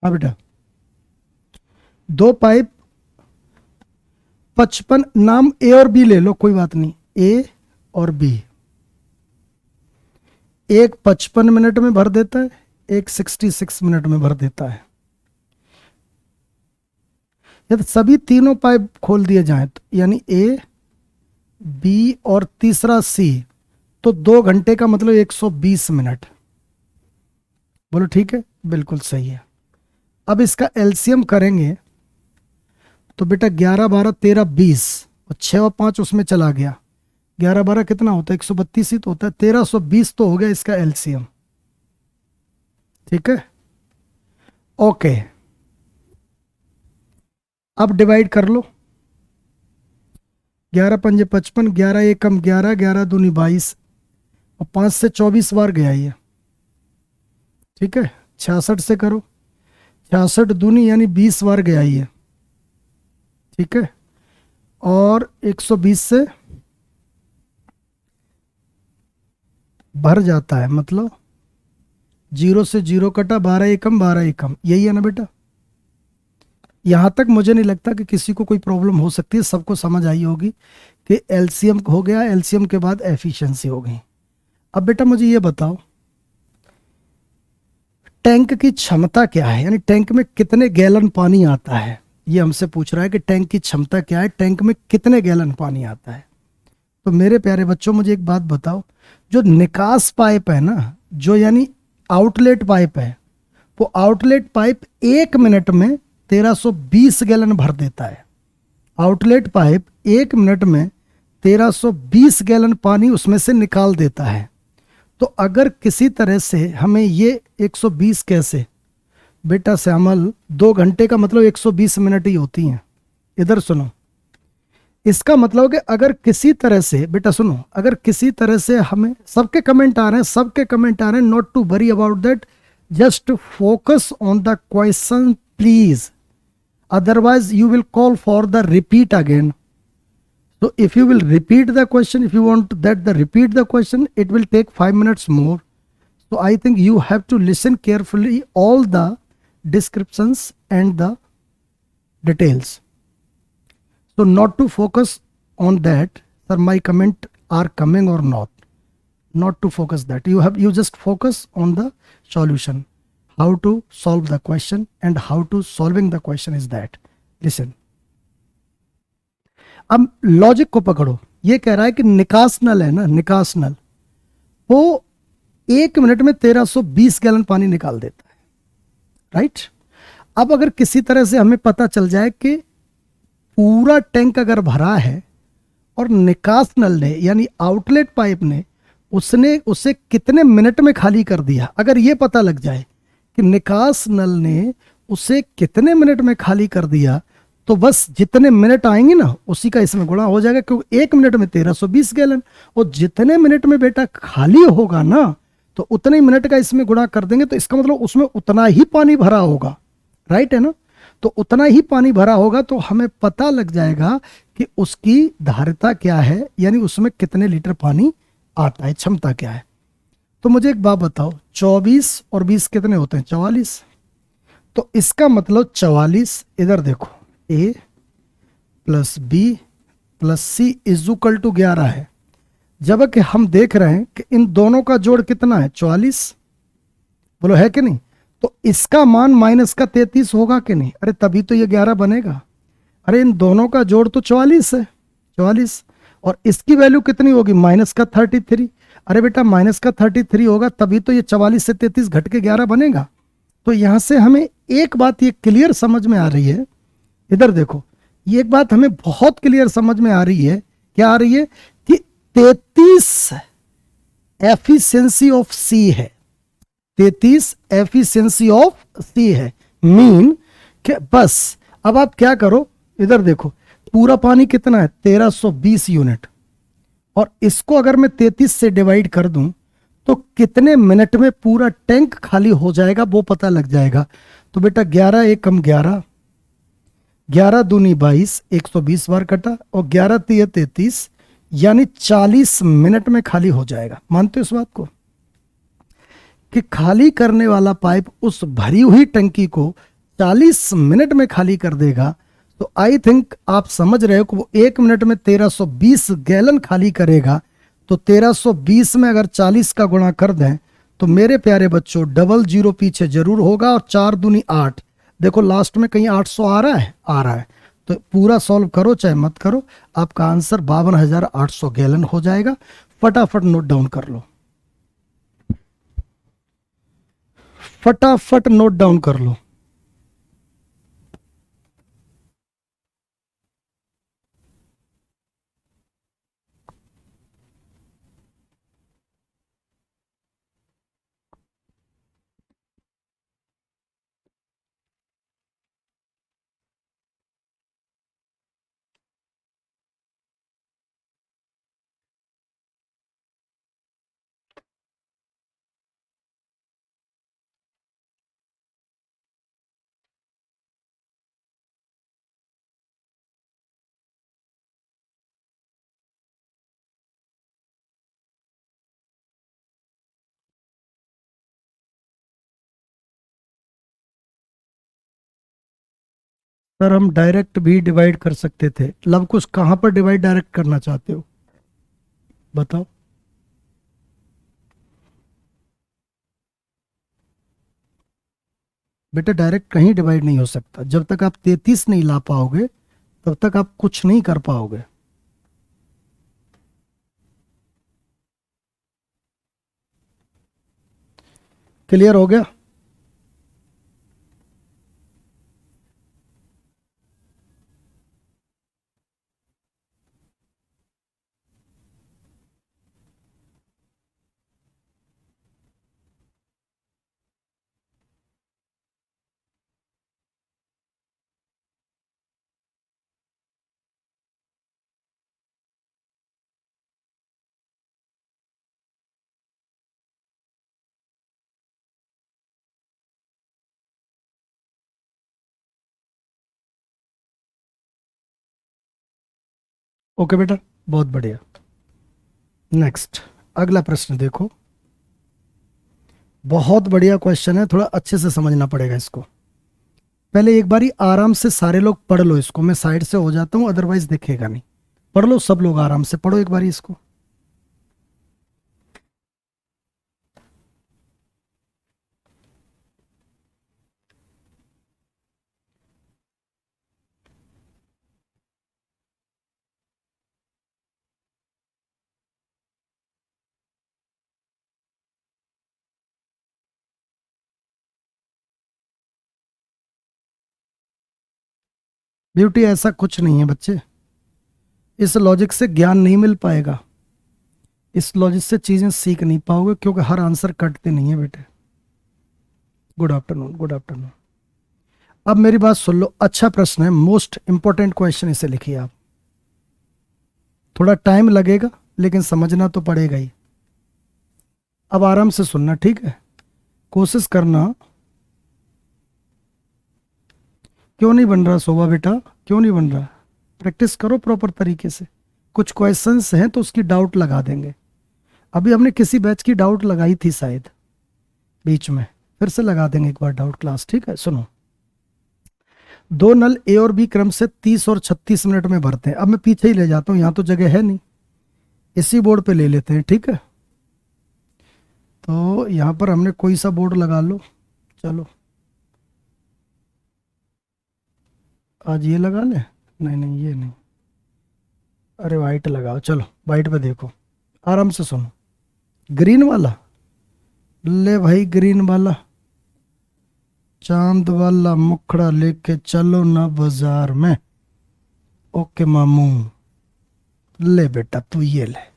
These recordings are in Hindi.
हाँ बेटा, दो पाइप 55, नाम ए और बी ले लो, कोई बात नहीं, ए और बी। एक 55 मिनट में भर देता है, एक 66 मिनट में भर देता है। यदि सभी तीनों पाइप खोल दिए जाएं तो यानी ए, बी और तीसरा सी, तो 2 घंटे का मतलब 120 मिनट। बोलो ठीक है, बिल्कुल सही है। अब इसका एलसीएम करेंगे तो बेटा 11 12 13 20 और 6 और 5 उसमें चला गया, 11 12 कितना होता है, 132 ही तो होता है, 1320 तो हो गया इसका एलसीएम। ठीक है, ओके। अब डिवाइड कर लो, 11 पंजे 55, 11 एकम 11, 11 दूनी 22 और 5 से 24 बार गया ये। ठीक है, 66 से करो, 66 दूनी यानी 20 बार गया ये। ठीक है, और 120 से भर जाता है, मतलब 0 से 0 कटा, 12 एकम 12 एकम, यही है ना बेटा। यहां तक मुझे नहीं लगता कि किसी को कोई प्रॉब्लम हो सकती है, सबको समझ आई होगी कि एलसीएम हो गया, एलसीएम के बाद एफिशिएंसी हो गई। अब बेटा मुझे ये बताओ, टैंक की क्षमता क्या है, यानी टैंक में कितने गैलन पानी आता है, ये हमसे पूछ रहा है कि टैंक की क्षमता क्या है, टैंक में कितने गैलन पानी आता है। तो मेरे प्यारे बच्चों मुझे एक बात बताओ, जो निकास पाइप है ना, जो यानी आउटलेट पाइप है, वो आउटलेट पाइप 1 मिनट में 1320 गैलन भर देता है। आउटलेट पाइप 1 मिनट में 1320 गैलन पानी उसमें से निकाल देता है। तो अगर किसी तरह से हमें ये 120 कैसे, बेटा श्यामल 2 घंटे का मतलब 120 मिनट ही होती हैं। इधर सुनो, इसका मतलब कि अगर किसी तरह से, बेटा सुनो, अगर किसी तरह से हमें, सबके कमेंट आ रहे हैं, सबके कमेंट आ रहे हैं, not to worry about that, just focus on the question please, otherwise you will call for the repeat again. So if you will repeat the question, if you want that the repeat the question, it will take 5 minutes more. So I think you have to listen carefully all the descriptions and the details. So not to focus on that, sir, my comment are coming or not. Not to focus that. You just focus on the solution. How to solve the question and how to solving the question is that. Listen. अब लॉजिक को पकड़ो, ये कह रहा है कि निकास नल है ना, निकास नल वो 1 मिनट में 1320 गैलन पानी निकाल देता है, राइट। अब अगर किसी तरह से हमें पता चल जाए कि पूरा टैंक अगर भरा है और निकास नल ने यानी आउटलेट पाइप ने उसने उसे कितने मिनट में खाली कर दिया, अगर ये पता लग जाए कि निकास नल ने उसे कितने मिनट में खाली कर दिया, तो बस जितने मिनट आएंगे ना उसी का इसमें गुणा हो जाएगा, क्योंकि 1 मिनट में 1320 गैलन, और जितने मिनट में बेटा खाली होगा ना तो उतने ही मिनट का इसमें गुणा कर देंगे, तो इसका मतलब उसमें उतना ही पानी भरा होगा, राइट है ना। तो उतना ही पानी भरा होगा तो हमें पता लग जाएगा कि उसकी धारिता क्या है, यानी उसमें कितने लीटर पानी आता है, क्षमता क्या है। तो मुझे एक बात बताओ, 24 और 20 कितने होते हैं, 44। तो इसका मतलब 44, इधर देखो, A plus B plus C is equal to 11 है, जबकि हम देख रहे हैं कि इन दोनों का जोड़ कितना है, 44। बोलो है कि नहीं। तो इसका मान माइनस का 33 होगा कि नहीं, अरे तभी तो ये 11 बनेगा। अरे इन दोनों का जोड़ तो 44 है, 44, और इसकी वैल्यू कितनी होगी, माइनस का 33। अरे बेटा माइनस का 33 होगा तभी तो ये 44 से 33 घट के 11 बनेगा। तो यहां से हमें एक बात ये क्लियर समझ में आ रही है, इधर देखो, ये एक बात हमें बहुत क्लियर समझ में आ रही है, क्या आ रही है कि 33 एफिशिएंसी ऑफ सी है, 33 एफिशिएंसी ऑफ सी है, मीन कि बस अब आप क्या करो, इधर देखो पूरा पानी कितना है, 1320 यूनिट, और इसको अगर मैं 33 से डिवाइड कर दूं तो कितने मिनट में पूरा टैंक खाली हो जाएगा वो पता लग जाएगा। तो बेटा 11 एकम 11, 11 दूनी 22, 120 बार कटा, और 11 तिया 33, यानी 40 मिनट में खाली हो जाएगा। मानते हो इस बात को कि खाली करने वाला पाइप उस भरी हुई टंकी को 40 मिनट में खाली कर देगा, तो आई थिंक आप समझ रहे हो कि वो 1 मिनट में 1320 गैलन खाली करेगा। तो 1320 में अगर 40 का गुणा कर दें तो मेरे प्यारे बच्चों डबल जीरो पीछे जरूर होगा, और 4 दूनी 8। देखो लास्ट में कहीं 800 आ रहा है, आ रहा है। तो पूरा सॉल्व करो चाहे मत करो, आपका आंसर 52,800 गैलन हो जाएगा। फटाफट नोट डाउन कर लो, फटाफट नोट डाउन कर लो। सर हम डायरेक्ट भी डिवाइड कर सकते थे। लव कुश कहां पर डिवाइड डायरेक्ट करना चाहते हो बताओ। बेटा डायरेक्ट कहीं डिवाइड नहीं हो सकता, जब तक आप 33 नहीं ला पाओगे तब तक आप कुछ नहीं कर पाओगे। क्लियर हो गया? ओके बेटा, बहुत बढ़िया। नेक्स्ट अगला प्रश्न देखो, बहुत बढ़िया क्वेश्चन है, थोड़ा अच्छे से समझना पड़ेगा इसको। पहले एक बारी आराम से सारे लोग पढ़ लो इसको, मैं साइड से हो जाता हूं अदरवाइज दिखेगा नहीं। पढ़ लो सब लोग, आराम से पढ़ो एक बारी इसको। ब्यूटी ऐसा कुछ नहीं है बच्चे, इस लॉजिक से ज्ञान नहीं मिल पाएगा, इस लॉजिक से चीजें सीख नहीं पाओगे, क्योंकि हर आंसर कटते नहीं है बेटे। Good afternoon, good afternoon. अब मेरी बात सुन लो, अच्छा प्रश्न है, मोस्ट इंपॉर्टेंट क्वेश्चन, इसे लिखिए आप। थोड़ा टाइम लगेगा लेकिन समझना तो पड़ेगा ही। अब आराम से सुनना, ठीक है? कोशिश करना। क्यों नहीं बन रहा शोभा बेटा, क्यों नहीं बन रहा? प्रैक्टिस करो प्रॉपर तरीके से। कुछ क्वेश्चंस हैं तो उसकी डाउट लगा देंगे। अभी हमने किसी बैच की डाउट लगाई थी शायद बीच में, फिर से लगा देंगे एक बार डाउट क्लास, ठीक है? सुनो, दो नल ए और बी क्रम से 30 और 36 मिनट में भरते हैं। अब मैं पीछे ही ले जाता हूं, यहां तो जगह है नहीं, इसी बोर्ड पे ले लेते हैं, ठीक है? तो यहां पर हमने कोई सा बोर्ड लगा लो, चलो आज ये लगा ले, नहीं नहीं ये नहीं, अरे वाइट लगाओ, चलो वाइट पे देखो, आराम से सुनो। ग्रीन वाला ले भाई, ग्रीन वाला चांद वाला मुखड़ा लेके चलो ना बाजार में। ओके मामू, ले बेटा तू ये ले,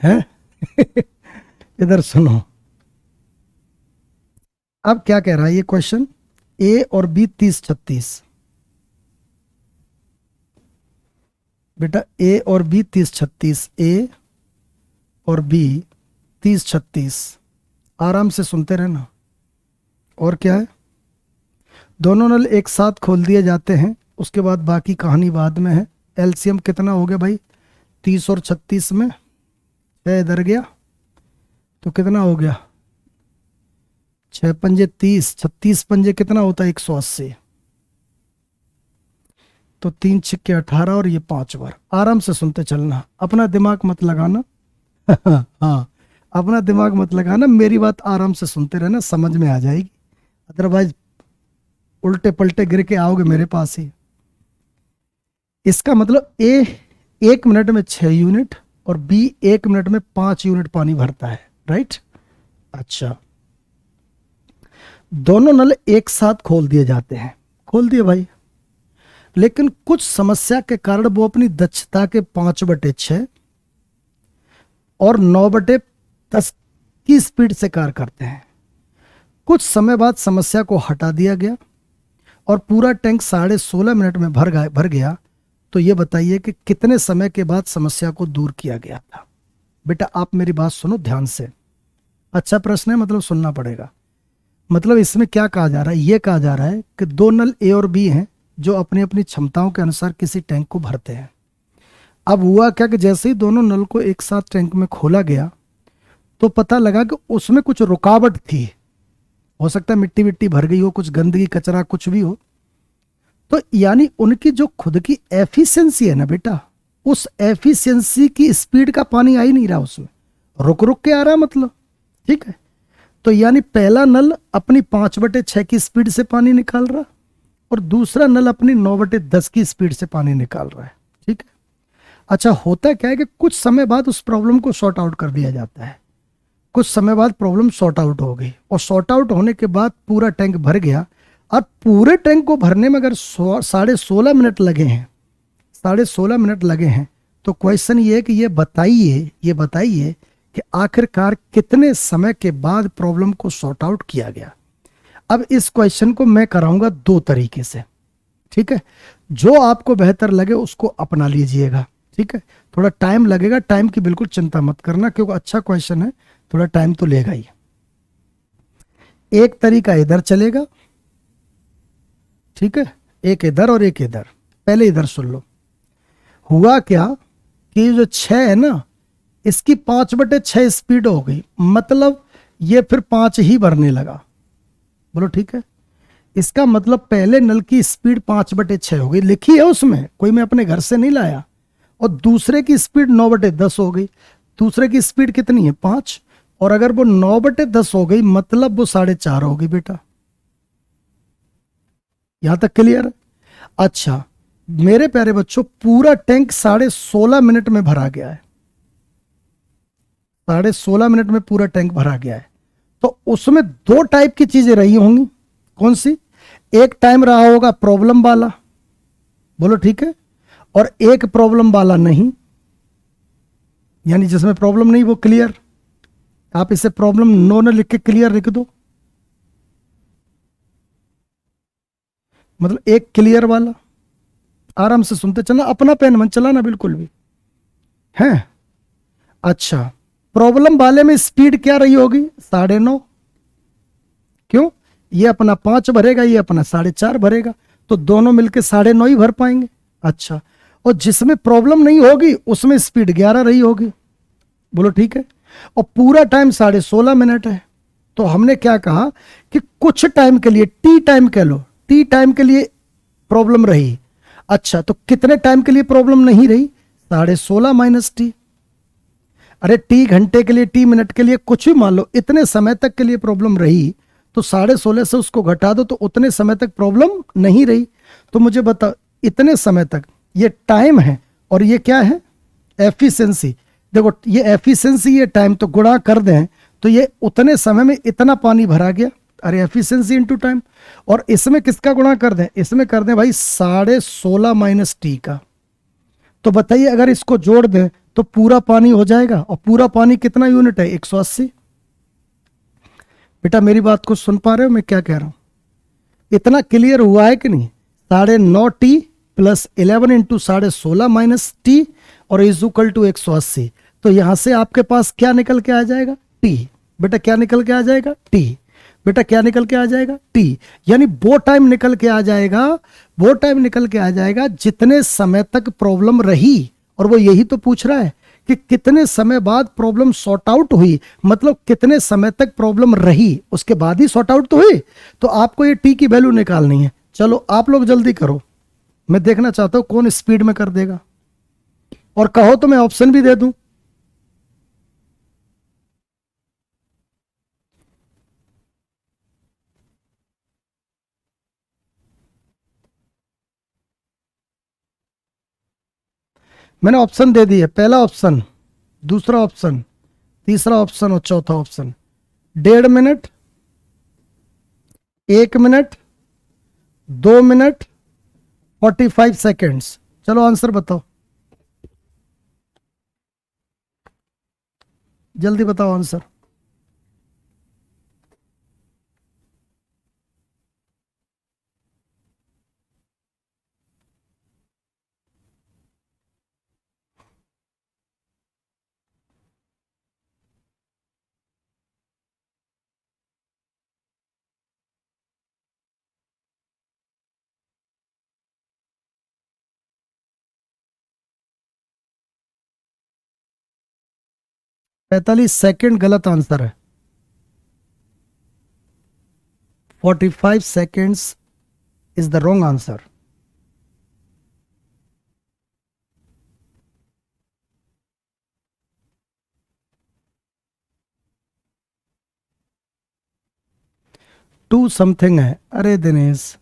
है इधर सुनो। अब क्या कह रहा है ये क्वेश्चन, ए और बी 30-36, बेटा ए और बी 30-36, ए और बी 30-36, आराम से सुनते रहना। और क्या है, दोनों नल एक साथ खोल दिए जाते हैं, उसके बाद बाकी कहानी बाद में है। एलसीएम कितना हो गया भाई, 30 और 36 में 6 इधर गया तो कितना हो गया, 6 पंजे 30, 36 पंजे कितना होता है 180, तो 3 छिक्के 18 और ये 5 बार। आराम से सुनते चलना, अपना दिमाग मत लगाना। हाँ, अपना दिमाग मत लगाना, मेरी बात आराम से सुनते रहना, समझ में आ जाएगी। अदरवाइज उल्टे पलटे गिर के आओगे मेरे पास ही। इसका मतलब ए 1 मिनट में 6 यूनिट और बी 1 मिनट में 5 यूनिट पानी भरता है, राइट। अच्छा, दोनों नल एक साथ खोल दिए जाते हैं, खोल दिए भाई, लेकिन कुछ समस्या के कारण वो अपनी दक्षता के 5/6 और 9/10 की स्पीड से कार्य करते हैं। कुछ समय बाद समस्या को हटा दिया गया और पूरा टैंक 16.5 मिनट में भर गया। तो ये बताइए कि कितने समय के बाद समस्या को दूर किया गया था। बेटा आप मेरी बात सुनो ध्यान से, अच्छा प्रश्न है, मतलब सुनना पड़ेगा। मतलब इसमें क्या कहा जा रहा है, ये कहा जा रहा है कि 2 नल ए और बी हैं जो अपनी अपनी क्षमताओं के अनुसार किसी टैंक को भरते हैं। अब हुआ क्या कि जैसे ही दोनों नल को एक साथ टैंक में खोला गया तो पता लगा कि उसमें कुछ रुकावट थी। हो सकता है मिट्टी विट्टी भर गई हो, कुछ गंदगी कचरा कुछ भी हो। तो यानी उनकी जो खुद की एफिशिएंसी है ना बेटा, उस एफिशिएंसी की स्पीड का पानी आ ही नहीं रहा, उसमें रुक रुक के आ रहा, मतलब ठीक है। तो यानी पहला नल अपनी 5/6 की स्पीड से पानी निकाल रहा और दूसरा नल अपनी 9/10 की स्पीड से पानी निकाल रहा है, ठीक है। अच्छा, होता क्या है कि कुछ समय बाद उस प्रॉब्लम को सॉर्ट आउट कर दिया जाता है। कुछ समय बाद प्रॉब्लम सॉर्ट आउट हो गई और सॉर्ट आउट होने के बाद पूरा टैंक भर गया। और पूरे टैंक को भरने में अगर 16.5 मिनट लगे हैं, 16.5 मिनट लगे हैं, तो क्वेश्चन ये है कि ये बताइए कि आखिरकार कितने समय के बाद प्रॉब्लम को सॉर्ट आउट किया गया। अब इस क्वेश्चन को मैं कराऊंगा 2 तरीके से, ठीक है। जो आपको बेहतर लगे उसको अपना लीजिएगा, ठीक है। थोड़ा टाइम लगेगा, टाइम की बिल्कुल चिंता मत करना, क्योंकि अच्छा क्वेश्चन है, थोड़ा टाइम तो लेगा ही। एक तरीका इधर चलेगा, ठीक है, एक इधर और एक इधर। पहले इधर सुन लो। हुआ क्या कि जो 6 है ना, इसकी 5/6 स्पीड हो गई, मतलब ये फिर 5 ही भरने लगा। बोलो ठीक है। इसका मतलब पहले नल की स्पीड 5/6 हो गई, लिखी है उसमें, कोई मैं अपने घर से नहीं लाया। और दूसरे की स्पीड 9/10 हो गई। दूसरे की स्पीड कितनी है 5, और अगर वो 9/10 हो गई मतलब वो 4.5 हो गई बेटा। यहां तक क्लियर है? अच्छा मेरे प्यारे बच्चों, पूरा टैंक 16.5 मिनट में भरा गया है। 16.5 मिनट में पूरा टैंक भरा गया है। तो उसमें 2 टाइप की चीजें रही होंगी। कौन सी? एक टाइम रहा होगा प्रॉब्लम वाला, बोलो ठीक है, और एक प्रॉब्लम वाला नहीं, यानी जिसमें प्रॉब्लम नहीं वो क्लियर। आप इसे प्रॉब्लम नो न लिख के क्लियर लिख दो, मतलब एक क्लियर वाला। आराम से सुनते चलना, अपना पेन मत चलाना बिल्कुल भी, है। अच्छा, प्रॉब्लम वाले में स्पीड क्या रही होगी 9.5। क्यों? ये अपना 5 भरेगा, ये अपना 4.5 भरेगा, तो दोनों मिलके 9.5 ही भर पाएंगे। अच्छा, और जिसमें प्रॉब्लम नहीं होगी उसमें स्पीड 11 रही होगी, बोलो ठीक है। और पूरा टाइम 16.5 मिनट है। तो हमने क्या कहा कि कुछ टाइम के लिए, टी टाइम कह लो, टी टाइम के लिए प्रॉब्लम रही। अच्छा, तो कितने टाइम के लिए प्रॉब्लम नहीं रही? 16.5 माइनस टी। अरे टी घंटे के लिए, टी मिनट के लिए, कुछ भी मान लो, इतने समय तक के लिए प्रॉब्लम रही, तो 16.5 से उसको घटा दो तो उतने समय तक प्रॉब्लम नहीं रही। तो मुझे बता, इतने समय तक ये टाइम है और ये क्या है? एफिशिएंसी। देखो ये एफिशिएंसी, ये टाइम, तो गुणा कर दें तो ये उतने समय में इतना पानी भरा गया। अरे एफिशिएंसी इंटू टाइम। और इसमें किसका गुणा कर दें? इसमें कर दें भाई 16.5 माइनस टी का। तो बताइए अगर इसको जोड़ दें तो पूरा पानी हो जाएगा। और पूरा पानी कितना यूनिट है? 180। बेटा मेरी बात को सुन पा रहे हो मैं क्या कह रहा हूं? इतना क्लियर हुआ है कि नहीं? 9.5 T plus 11 into 16.5 minus T और इज इक्वल टू 180। तो यहां से आपके पास क्या निकल के आ जाएगा? टी। बेटा क्या निकल के आ जाएगा? टी। बेटा क्या निकल के आ जाएगा? टी। यानी वो टाइम निकल के आ जाएगा, वो टाइम निकल के आ जाएगा जितने समय तक प्रॉब्लम रही। और वो यही तो पूछ रहा है कि कितने समय बाद प्रॉब्लम सॉर्ट आउट हुई, मतलब कितने समय तक प्रॉब्लम रही, उसके बाद ही सॉर्ट आउट तो हुई। तो आपको ये टी की वैल्यू निकालनी है। चलो आप लोग जल्दी करो, मैं देखना चाहता हूं कौन स्पीड में कर देगा, और कहो तो मैं ऑप्शन भी दे दूं। मैंने ऑप्शन दे दिए, पहला ऑप्शन, दूसरा ऑप्शन, तीसरा ऑप्शन और चौथा option. 1.5 minute, 1 minute, 2 minute, 45 seconds. चलो आंसर बताओ, जल्दी बताओ आंसर। पैंतालीस सेकेंड गलत आंसर है। 45 seconds is the wrong answer. Two something है। अरे दिनेश,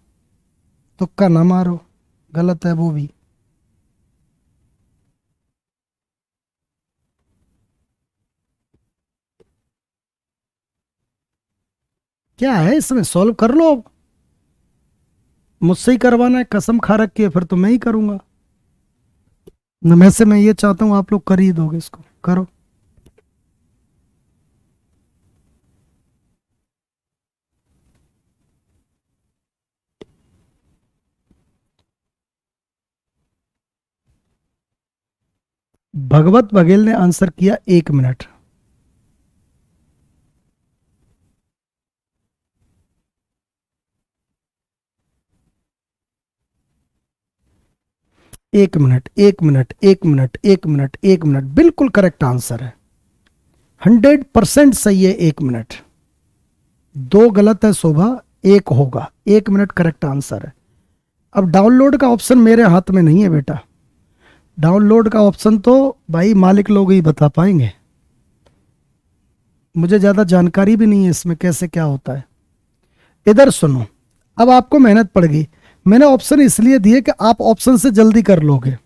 तुक्का ना मारो, गलत है वो भी। क्या है इसमें, सॉल्व कर लो अब। मुझसे ही करवाना है, कसम खा रखी है, फिर तो मैं ही करूंगा न। मैं से मैं ये चाहता हूं आप लोग कर ही दोगे, इसको करो। भगवत बघेल ने आंसर किया 1 मिनट। एक minute, 1 minute, 1 minute, 1 minute, 1 minute, बिल्कुल करेक्ट आंसर है। 100% सही है। 1 मिनट, दो गलत है शोभा, एक होगा। 1 मिनट करेक्ट आंसर है। अब डाउनलोड का ऑप्शन मेरे हाथ में नहीं है बेटा। डाउनलोड का ऑप्शन तो भाई मालिक लोग ही बता पाएंगे, मुझे ज्यादा जानकारी भी नहीं है इसमें कैसे क्या होता है। इधर सुनो, अब आपको मेहनत पड़ गई। मैंने ऑप्शन इसलिए दिए कि आप ऑप्शन से जल्दी कर लोगे।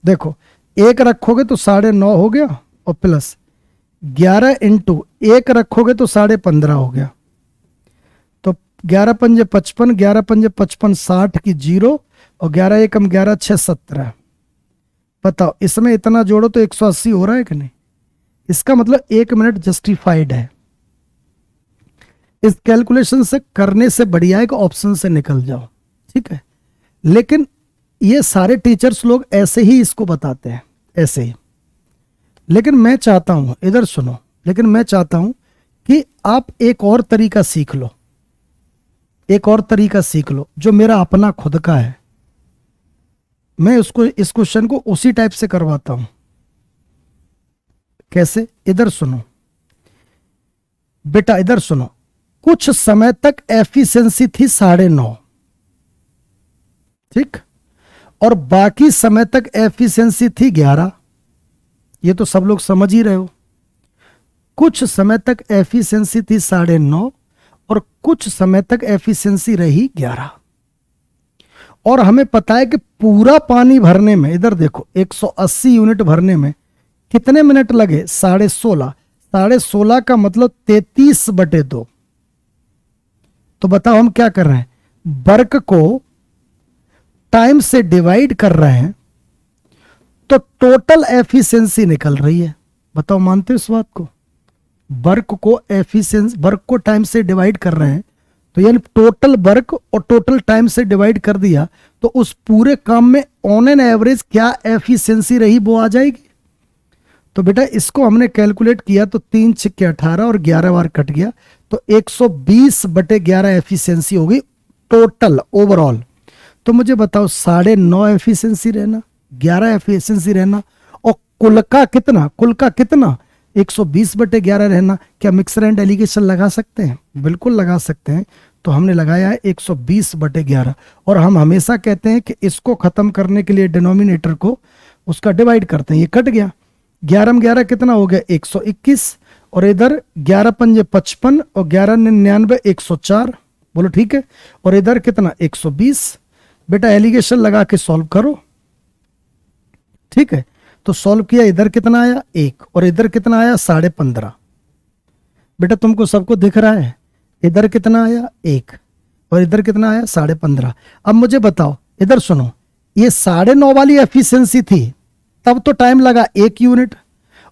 देखो, एक रखोगे तो 9.5 हो गया, और प्लस 11 इंटू एक रखोगे तो 15.5 हो गया। तो 11 पंजे 55, 11 पंजे 55, 60 की 0, और 11 एकम 11, 6 17। बताओ इसमें इतना जोड़ो तो 180 हो रहा है कि नहीं। इसका मतलब 1 मिनट जस्टिफाइड है। इस कैलकुलेशन से करने से बढ़िया है कि ऑप्शन से निकल जाओ, ठीक है। लेकिन ये सारे टीचर्स लोग ऐसे ही इसको बताते हैं, ऐसे ही। लेकिन मैं चाहता हूं, इधर सुनो, लेकिन मैं चाहता हूं कि आप एक और तरीका सीख लो, एक और तरीका सीख लो जो मेरा अपना खुद का है। मैं उसको, इस क्वेश्चन को उसी टाइप से करवाता हूं। कैसे, इधर सुनो बेटा, इधर सुनो। कुछ समय तक एफिशिएंसी थी 9.5, ठीक, और बाकी समय तक एफिशिएंसी थी 11। ये तो सब लोग समझ ही रहे हो। कुछ समय तक एफिशिएंसी थी 9.5 और कुछ समय तक एफिशिएंसी रही 11। और हमें पता है कि पूरा पानी भरने में, इधर देखो, 180 यूनिट भरने में कितने मिनट लगे, 16.5। 16.5 का मतलब 33/2। तो बताओ हम क्या कर रहे हैं, वर्क को टाइम से डिवाइड कर रहे हैं, तो टोटल एफिशिएंसी निकल रही है। बताओ मानते हो इस बात को। वर्क को एफिशिएंसी, वर्क को टाइम से डिवाइड कर रहे हैं, तो यानी टोटल वर्क और टोटल टाइम से डिवाइड कर दिया, तो उस पूरे काम में ऑन एन एवरेज क्या एफिशिएंसी रही वो आ जाएगी। तो बेटा इसको हमने कैलकुलेट किया तो 3 छिक्के 18 और 11 बार कट गया, तो 120/11 एफिशिएंसी होगी टोटल ओवरऑल। तो मुझे बताओ 9.5 एफिशिएंसी रहना, 11 एफिशिएंसी रहना, और कुल का कितना, कुल का कितना 120/11 रहना। क्या मिक्सर एंड एलिगेशन लगा सकते हैं? बिल्कुल लगा सकते हैं। तो हमने लगाया है 120/11, और हम हमेशा कहते हैं कि इसको खत्म करने के लिए डिनोमिनेटर को उसका डिवाइड करते हैं। ये कट गया, 11 में 11 कितना हो गया 121, और इधर 11 पंजे 55 और 11 99 104, बोलो ठीक है। और इधर कितना 120। बेटा एलिगेशन लगा के सॉल्व करो, ठीक है। तो सॉल्व किया, इधर कितना आया 1 और इधर कितना आया 15.5। बेटा तुमको सबको दिख रहा है, इधर कितना आया 1 और इधर कितना आया 15.5। अब मुझे बताओ, इधर सुनो, ये 9.5 वाली एफिशिएंसी थी तब तो टाइम लगा 1 यूनिट,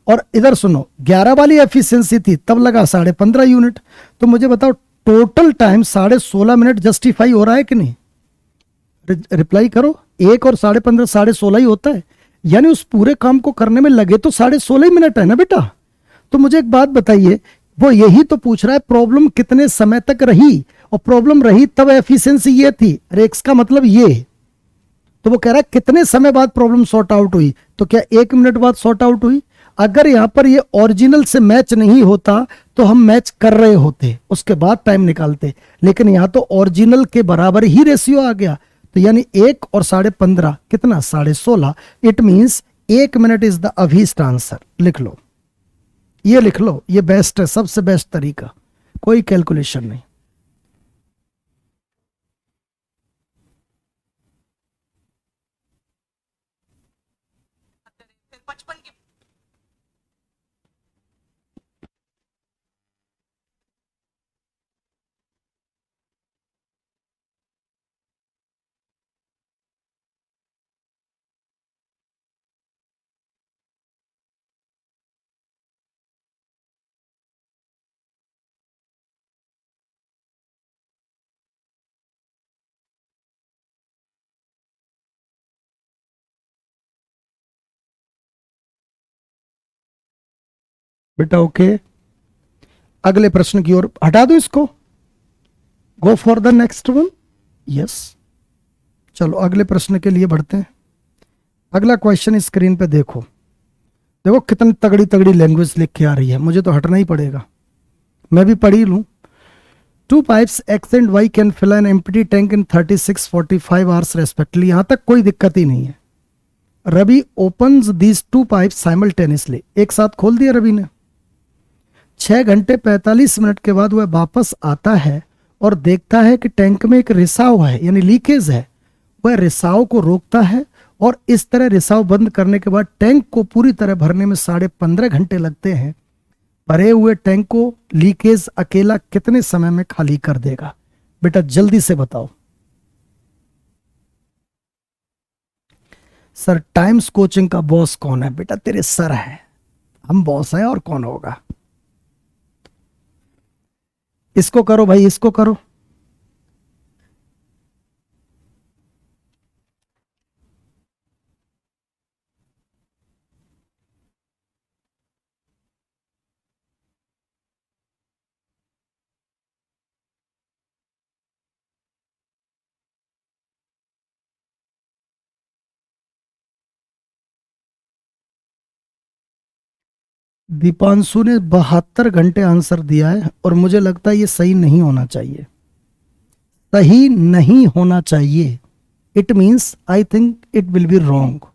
और इधर सुनो 11 वाली एफिशिएंसी थी तब लगा 15.5 यूनिट। तो मुझे बताओ टोटल टाइम 16.5 जस्टिफाई हो रहा है कि नहीं? रिप्लाई करो। 1 और 15.5 16.5 ही होता है, यानी उस पूरे काम को करने में लगे तो 16.5 है ना बेटा। तो मुझे एक बात बताइए, वो यही तो पूछ रहा है प्रॉब्लम कितने समय तक रही, और प्रॉब्लम रही तब एफिशिएंसी ये थी, अरे एक्स का मतलब ये। तो वो कह रहा है कितने समय बाद प्रॉब्लम सॉर्ट आउट हुई, तो क्या 1 मिनट बाद सॉर्ट आउट हुई? अगर यहां पर ये ओरिजिनल से मैच नहीं होता तो हम मैच कर रहे होते, उसके बाद टाइम निकालते, लेकिन यहां तो ओरिजिनल के बराबर ही रेशियो आ गया। तो यानी 1 और 15.5 कितना 16.5। It means 1 minute is the अभीष्ट आंसर। लिख लो, ये लिख लो, ये बेस्ट है, सबसे बेस्ट तरीका, कोई कैलकुलेशन नहीं। बेटा ओके, अगले प्रश्न की ओर हटा दो इसको, go for the next one. Yes, चलो अगले प्रश्न के लिए बढ़ते हैं। अगला क्वेश्चन स्क्रीन पे देखो, देखो कितनी तगड़ी तगड़ी लैंग्वेज लिख के आ रही है, मुझे तो हटना ही पड़ेगा, मैं भी पढ़ी लूं। Two pipes X and Y can fill an empty tank in 36-45 hours respectively, यहां तक कोई दिक्कत ही नहीं है। Ravi opens these two pipe simultaneously, एक साथ खोल दिया रवि ने। 6 घंटे 45 मिनट के बाद वह वापस आता है और देखता है कि टैंक में एक रिसाव है, यानी लीकेज है। वह रिसाव को रोकता है, और इस तरह रिसाव बंद करने के बाद टैंक को पूरी तरह भरने में 15.5 घंटे लगते हैं। भरे हुए टैंक को लीकेज अकेला कितने समय में खाली कर देगा? बेटा जल्दी से बताओ। सर टाइम्स कोचिंग का बॉस कौन है? बेटा तेरे सर है, हम बॉस हैं, और कौन होगा। इसको करो भाई, इसको करो। दीपांशु ने 72 घंटे आंसर दिया है, और मुझे लगता है ये सही नहीं होना चाहिए, सही नहीं होना चाहिए। It means I think it will be wrong.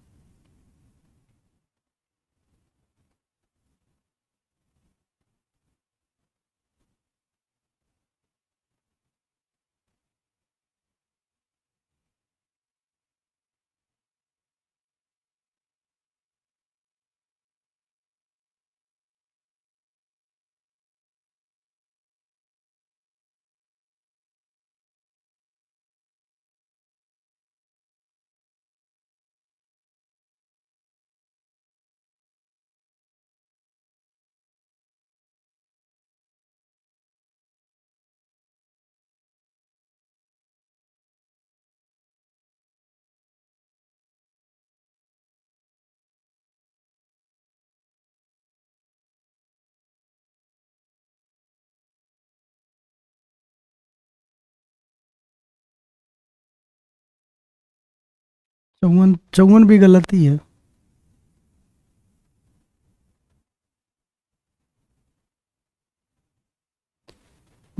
54 54 भी गलत ही है।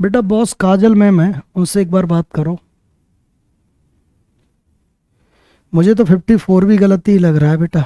बेटा बॉस काजल मैम है, उनसे एक बार बात करो। मुझे तो 54 भी गलती ही लग रहा है बेटा।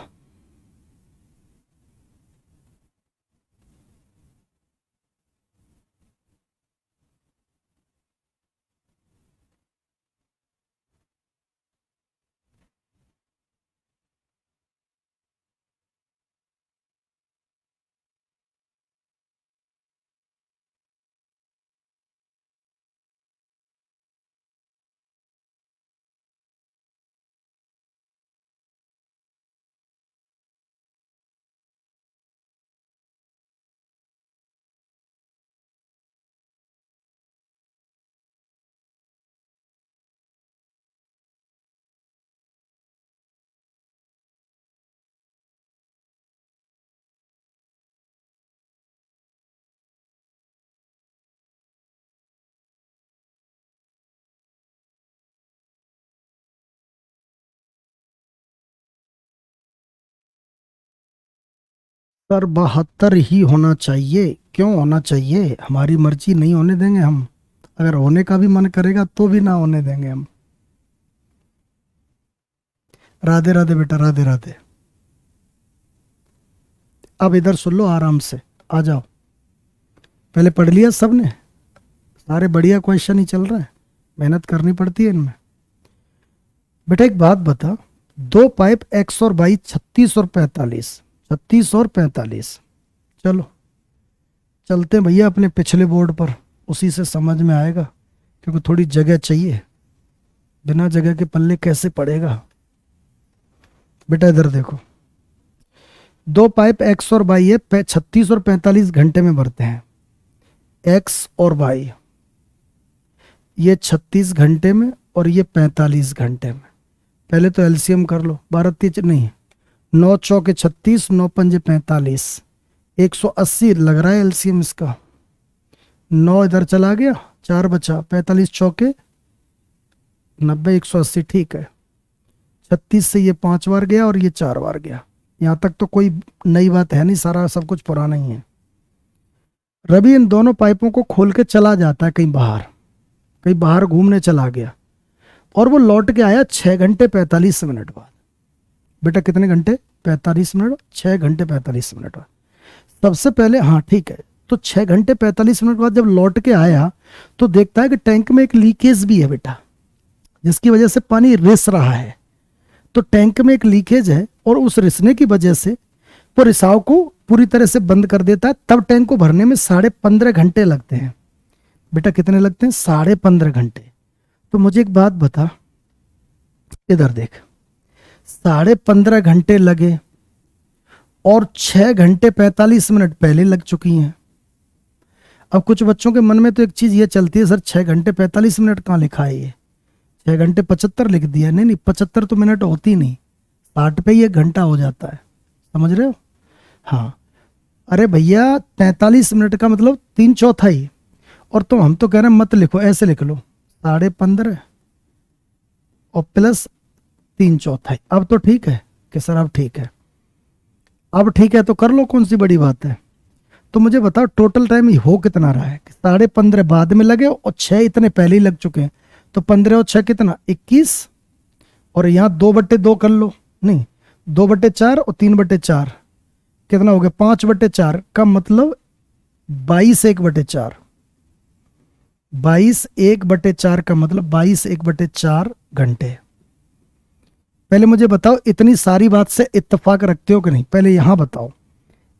सर 72 ही होना चाहिए। क्यों होना चाहिए? हमारी मर्जी नहीं होने देंगे हम। अगर होने का भी मन करेगा तो भी ना होने देंगे हम। राधे राधे बेटा, राधे राधे। अब इधर सुन लो आराम से, आ जाओ। पहले पढ़ लिया सबने? सारे बढ़िया क्वेश्चन ही चल रहे हैं, मेहनत करनी पड़ती है इनमें। बेटा एक बात बता, दो पाइप एक्स और वाई 36 और 45, 36 और 45। चलो चलते हैं भैया अपने पिछले बोर्ड पर, उसी से समझ में आएगा, क्योंकि थोड़ी जगह चाहिए। बिना जगह के पल्ले कैसे पड़ेगा। बेटा इधर देखो, दो पाइप एक्स और वाई है, 36 और 45 घंटे में भरते हैं। एक्स और वाई, ये 36 घंटे में और ये 45 घंटे में। पहले तो एलसीएम कर लो, 12 तीन नहीं, 9 चौके 36, 9 पंजे 45, 180 लग रहा है एलसीएम इसका। 9 इधर चला गया, 4 बचा, 45 चौके 90, 180, ठीक है। 36 से ये 5 बार गया और ये 4 बार गया। यहाँ तक तो कोई नई बात है नहीं, सारा सब कुछ पुराना ही है। रवि इन दोनों पाइपों को खोल के चला जाता है कहीं बाहर घूमने चला गया, और वो लौट के आया 6 घंटे 45 मिनट बाद। बेटा कितने घंटे? 45 मिनट, 6 घंटे 45 मिनट बाद। सबसे पहले, हाँ ठीक है, तो 6 घंटे 45 मिनट बाद जब लौट के आया तो देखता है कि टैंक में एक लीकेज भी है बेटा, जिसकी वजह से पानी रिस रहा है। तो टैंक में एक लीकेज है और उस रिसने की वजह से वो रिसाव को पूरी तरह से बंद कर देता है। तब टैंक को भरने में 15.5 घंटे लगते हैं। बेटा कितने लगते हैं? 15.5 घंटे। तो मुझे एक बात बता, इधर देख, 15.5 घंटे लगे और 6 घंटे 45 मिनट पहले लग चुकी हैं। अब कुछ बच्चों के मन में तो एक चीज ये चलती है, सर 6 घंटे 45 मिनट कहाँ लिखा है? ये 6 घंटे 75 लिख दिया। नहीं 75 तो मिनट होती नहीं, 60 पे ही 1 घंटा हो जाता है, समझ रहे हो? हाँ, अरे भैया 43 मिनट का मतलब 3/4। और तो हम तो कह रहे हैं मत लिखो, ऐसे लिख लो, 15.5 और प्लस 3/4। अब तो ठीक है कि सर अब ठीक है? अब ठीक है तो कर लो, कौन सी बड़ी बात है। तो मुझे बताओ टोटल टाइम हो कितना रहा है? 15.5 बाद में लगे और 6 इतने पहले ही लग चुके हैं। तो 15 और 6 कितना? 21। और यहाँ 2/2 कर लो, नहीं 2/4 और 3/4 कितना हो गया? 5/4 का मतलब 22 1/4। 22 1/4 का मतलब 22 1/4 घंटे। पहले मुझे बताओ इतनी सारी बात से इत्तेफाक रखते हो कि नहीं? पहले यहां बताओ,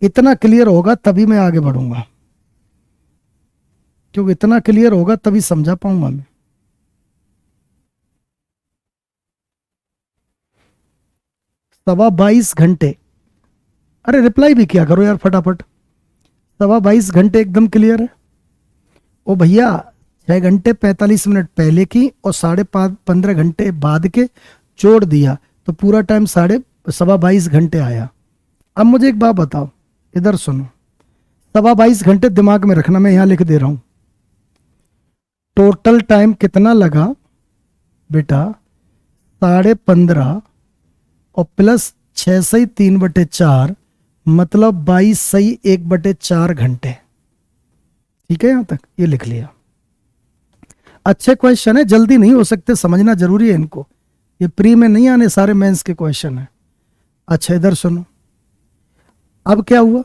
इतना क्लियर होगा तभी मैं आगे बढ़ूंगा, क्योंकि इतना क्लियर होगा तभी समझा पाऊंगा मैं। सवा 22 घंटे, अरे रिप्लाई भी किया करो यार फटाफट। सवा 22 घंटे एकदम क्लियर है। ओ भैया 6 घंटे 45 मिनट पहले की और 15.5 घंटे बाद के जोड़ दिया तो पूरा टाइम सवा 22 घंटे आया। अब मुझे एक बात बताओ, इधर सुनो, सवा 22 घंटे दिमाग में रखना, मैं यहां लिख दे रहा हूं। टोटल टाइम कितना लगा बेटा? 15.5 और प्लस 6 सही 3/4 मतलब 22 सही 1/4 घंटे। ठीक है, यहां तक ये लिख लिया। अच्छे क्वेश्चन है, जल्दी नहीं हो सकते, समझना जरूरी है इनको, ये प्री में नहीं आने, सारे मेंस के क्वेश्चन है। अच्छा इधर सुनो, अब क्या हुआ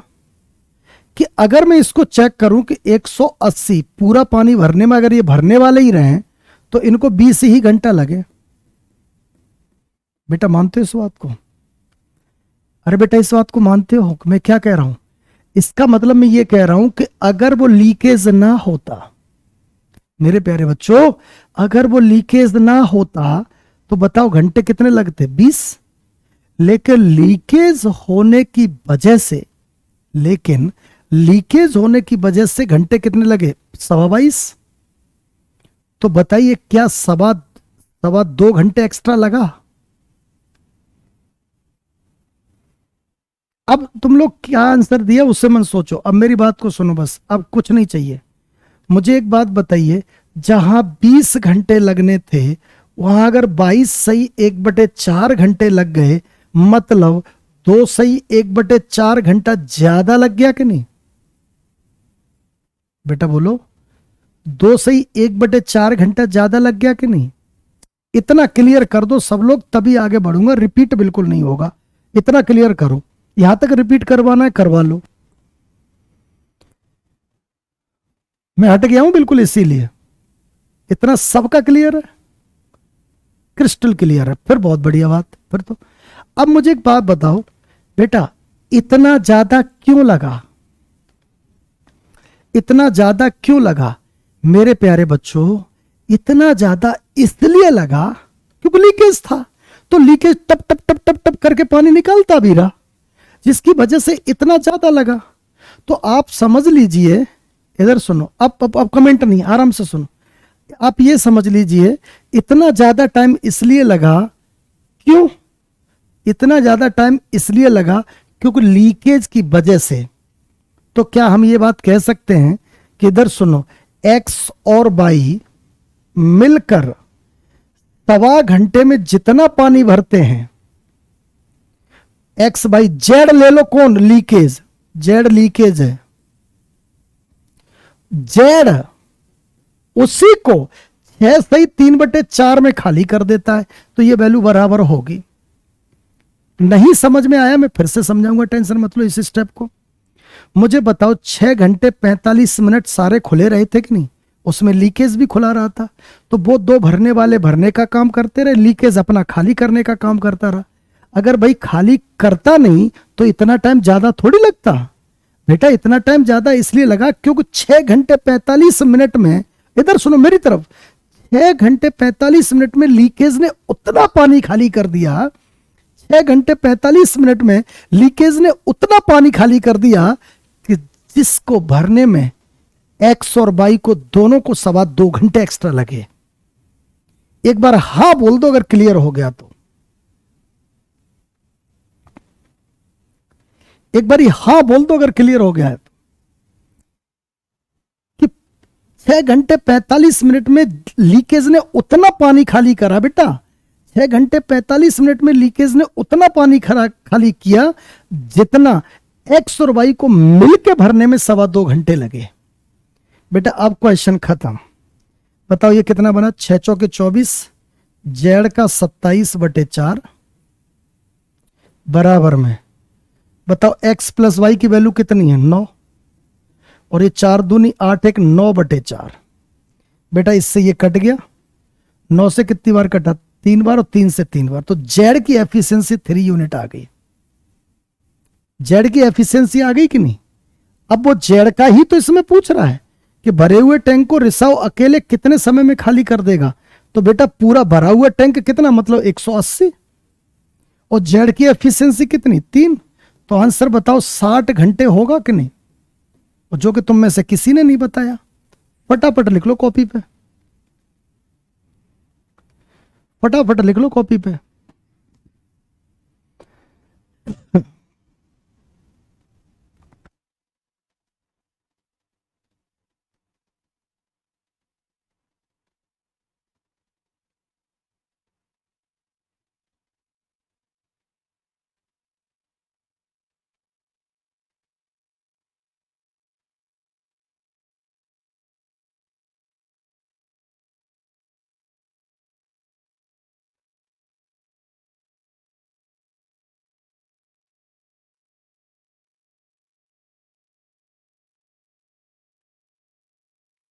कि अगर मैं इसको चेक करूं कि 180 पूरा पानी भरने में, अगर ये भरने वाले ही रहे तो इनको 20 ही घंटा लगे। बेटा मानते हो इस बात को? अरे बेटा इस बात को मानते हो मैं क्या कह रहा हूं? इसका मतलब मैं ये कह रहा हूं कि अगर वो लीकेज ना होता, मेरे प्यारे बच्चों, अगर वो लीकेज ना होता तो बताओ घंटे कितने लगते? 20। लेकिन लीकेज होने की वजह से, लेकिन लीकेज होने की वजह से घंटे कितने लगे? 22.25। तो बताइए क्या सवा सवा 2 घंटे एक्स्ट्रा लगा? अब तुम लोग क्या आंसर दिया उससे मन सोचो, अब मेरी बात को सुनो बस, अब कुछ नहीं चाहिए। मुझे एक बात बताइए, जहां 20 घंटे लगने थे वहां अगर 22 सही 1/4 घंटे लग गए, मतलब 2 सही 1/4 घंटा ज्यादा लग गया कि नहीं? बेटा बोलो, 2 सही 1/4 घंटा ज्यादा लग गया कि नहीं? इतना क्लियर कर दो सब लोग, तभी आगे बढ़ूंगा, रिपीट बिल्कुल नहीं होगा। इतना क्लियर करो, यहां तक रिपीट करवाना है करवा लो। मैं हट गया हूं बिल्कुल, इसीलिए इतना सबका क्लियर है, क्रिस्टल क्लियर है, फिर बहुत बढ़िया बात। फिर तो अब मुझे एक बात बताओ बेटा, इतना ज्यादा क्यों लगा? इतना ज्यादा क्यों लगा मेरे प्यारे बच्चों? इतना ज्यादा इसलिए लगा क्योंकि लीकेज था, तो लीकेज टप टप टप टप टप करके पानी निकलता भी रहा, जिसकी वजह से इतना ज्यादा लगा। तो आप समझ लीजिए, इधर सुनो, अब कमेंट नहीं, आराम से सुनो। आप ये समझ लीजिए, इतना ज्यादा टाइम इसलिए लगा, क्यों? इतना ज्यादा टाइम इसलिए लगा क्योंकि लीकेज की वजह से। तो क्या हम ये बात कह सकते हैं कि इधर सुनो, एक्स और वाई मिलकर 1.25 घंटे में जितना पानी भरते हैं, एक्स बाई जेड ले लो, कौन लीकेज? जेड लीकेज है, जेड उसी को 6 सही 3/4 में खाली कर देता है, तो ये वैल्यू बराबर होगी। नहीं समझ में आया मैं फिर से समझाऊंगा, टेंशन मत लो इस स्टेप को। मुझे बताओ 6 घंटे 45 मिनट सारे खुले रहे थे कि नहीं? उसमें लीकेज भी खुला रहा था, तो वो दो भरने वाले भरने का काम करते रहे, लीकेज अपना खाली करने का काम करता रहा। अगर भाई खाली करता नहीं तो इतना टाइम ज्यादा थोड़ी लगता। बेटा इतना टाइम ज्यादा इसलिए लगा क्योंकि 6 घंटे 45 मिनट में, इधर सुनो मेरी तरफ, 6 घंटे 45 मिनट में लीकेज ने उतना पानी खाली कर दिया, 6 घंटे 45 मिनट में लीकेज ने उतना पानी खाली कर दिया कि जिसको भरने में एक्स और वाई को दोनों को 2.25 घंटे एक्स्ट्रा लगे। एक बार हां बोल दो अगर क्लियर हो गया तो, एक बार हां बोल दो अगर क्लियर हो गया है तो। कि 6 घंटे 45 मिनट में लीकेज ने उतना पानी खाली करा बेटा, 6 घंटे 45 मिनट में लीकेज ने उतना पानी खाली किया जितना एक्स और वाई को मिलके भरने में 2.25 घंटे लगे। बेटा अब क्वेश्चन खत्म। बताओ ये कितना बना? 6 चौके 24, जेड का 27/4 बराबर में, बताओ एक्स प्लस वाई की वैल्यू कितनी है? 9, और ये 4 दूनी 8, एक 9/4। बेटा इससे ये कट गया, 9 से कितनी बार कटा? 3 बार, और 3 से 3 बार, तो जेड की एफिशिएंसी 3 यूनिट आ गई। जेड की एफिशिएंसी आ गई कि नहीं? अब वो जेड का ही तो इसमें पूछ रहा है कि भरे हुए टैंक को रिसाव अकेले कितने समय में खाली कर देगा। तो बेटा पूरा भरा हुआ टैंक कितना, मतलब 180, और जेड की एफिशिएंसी कितनी? 3। तो आंसर बताओ 60 घंटे होगा कि नहीं? और जो कि तुम में से किसी ने नहीं बताया। फटाफट लिख लो कॉपी पे, फटाफट लिख लो कॉपी पे।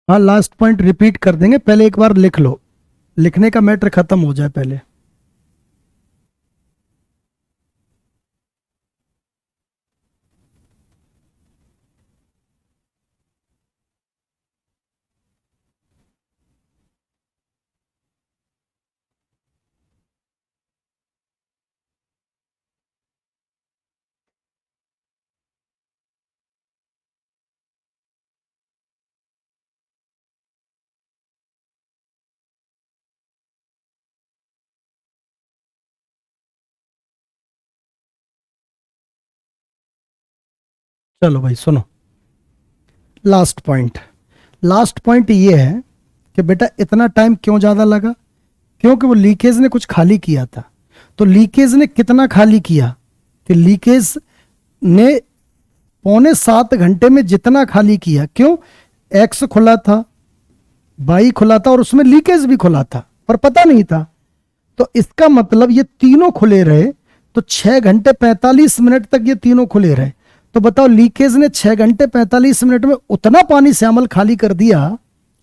हाँ, लास्ट पॉइंट रिपीट कर देंगे, पहले एक बार लिख लो, लिखने का मैटर खत्म हो जाए पहले। चलो भाई सुनो, लास्ट पॉइंट, लास्ट पॉइंट ये है कि बेटा इतना टाइम क्यों ज्यादा लगा, क्योंकि वो लीकेज ने कुछ खाली किया था। तो लीकेज ने कितना खाली किया कि लीकेज ने 6.25 घंटे में जितना खाली किया, क्यों, एक्स खुला था, वाई खुला था और उसमें लीकेज भी खुला था पर पता नहीं था। तो इसका मतलब ये तीनों खुले रहे, तो 6 घंटे 45 मिनट तक ये तीनों खुले रहे। तो बताओ लीकेज ने 6 घंटे 45 मिनट में उतना पानी श्यामल खाली कर दिया,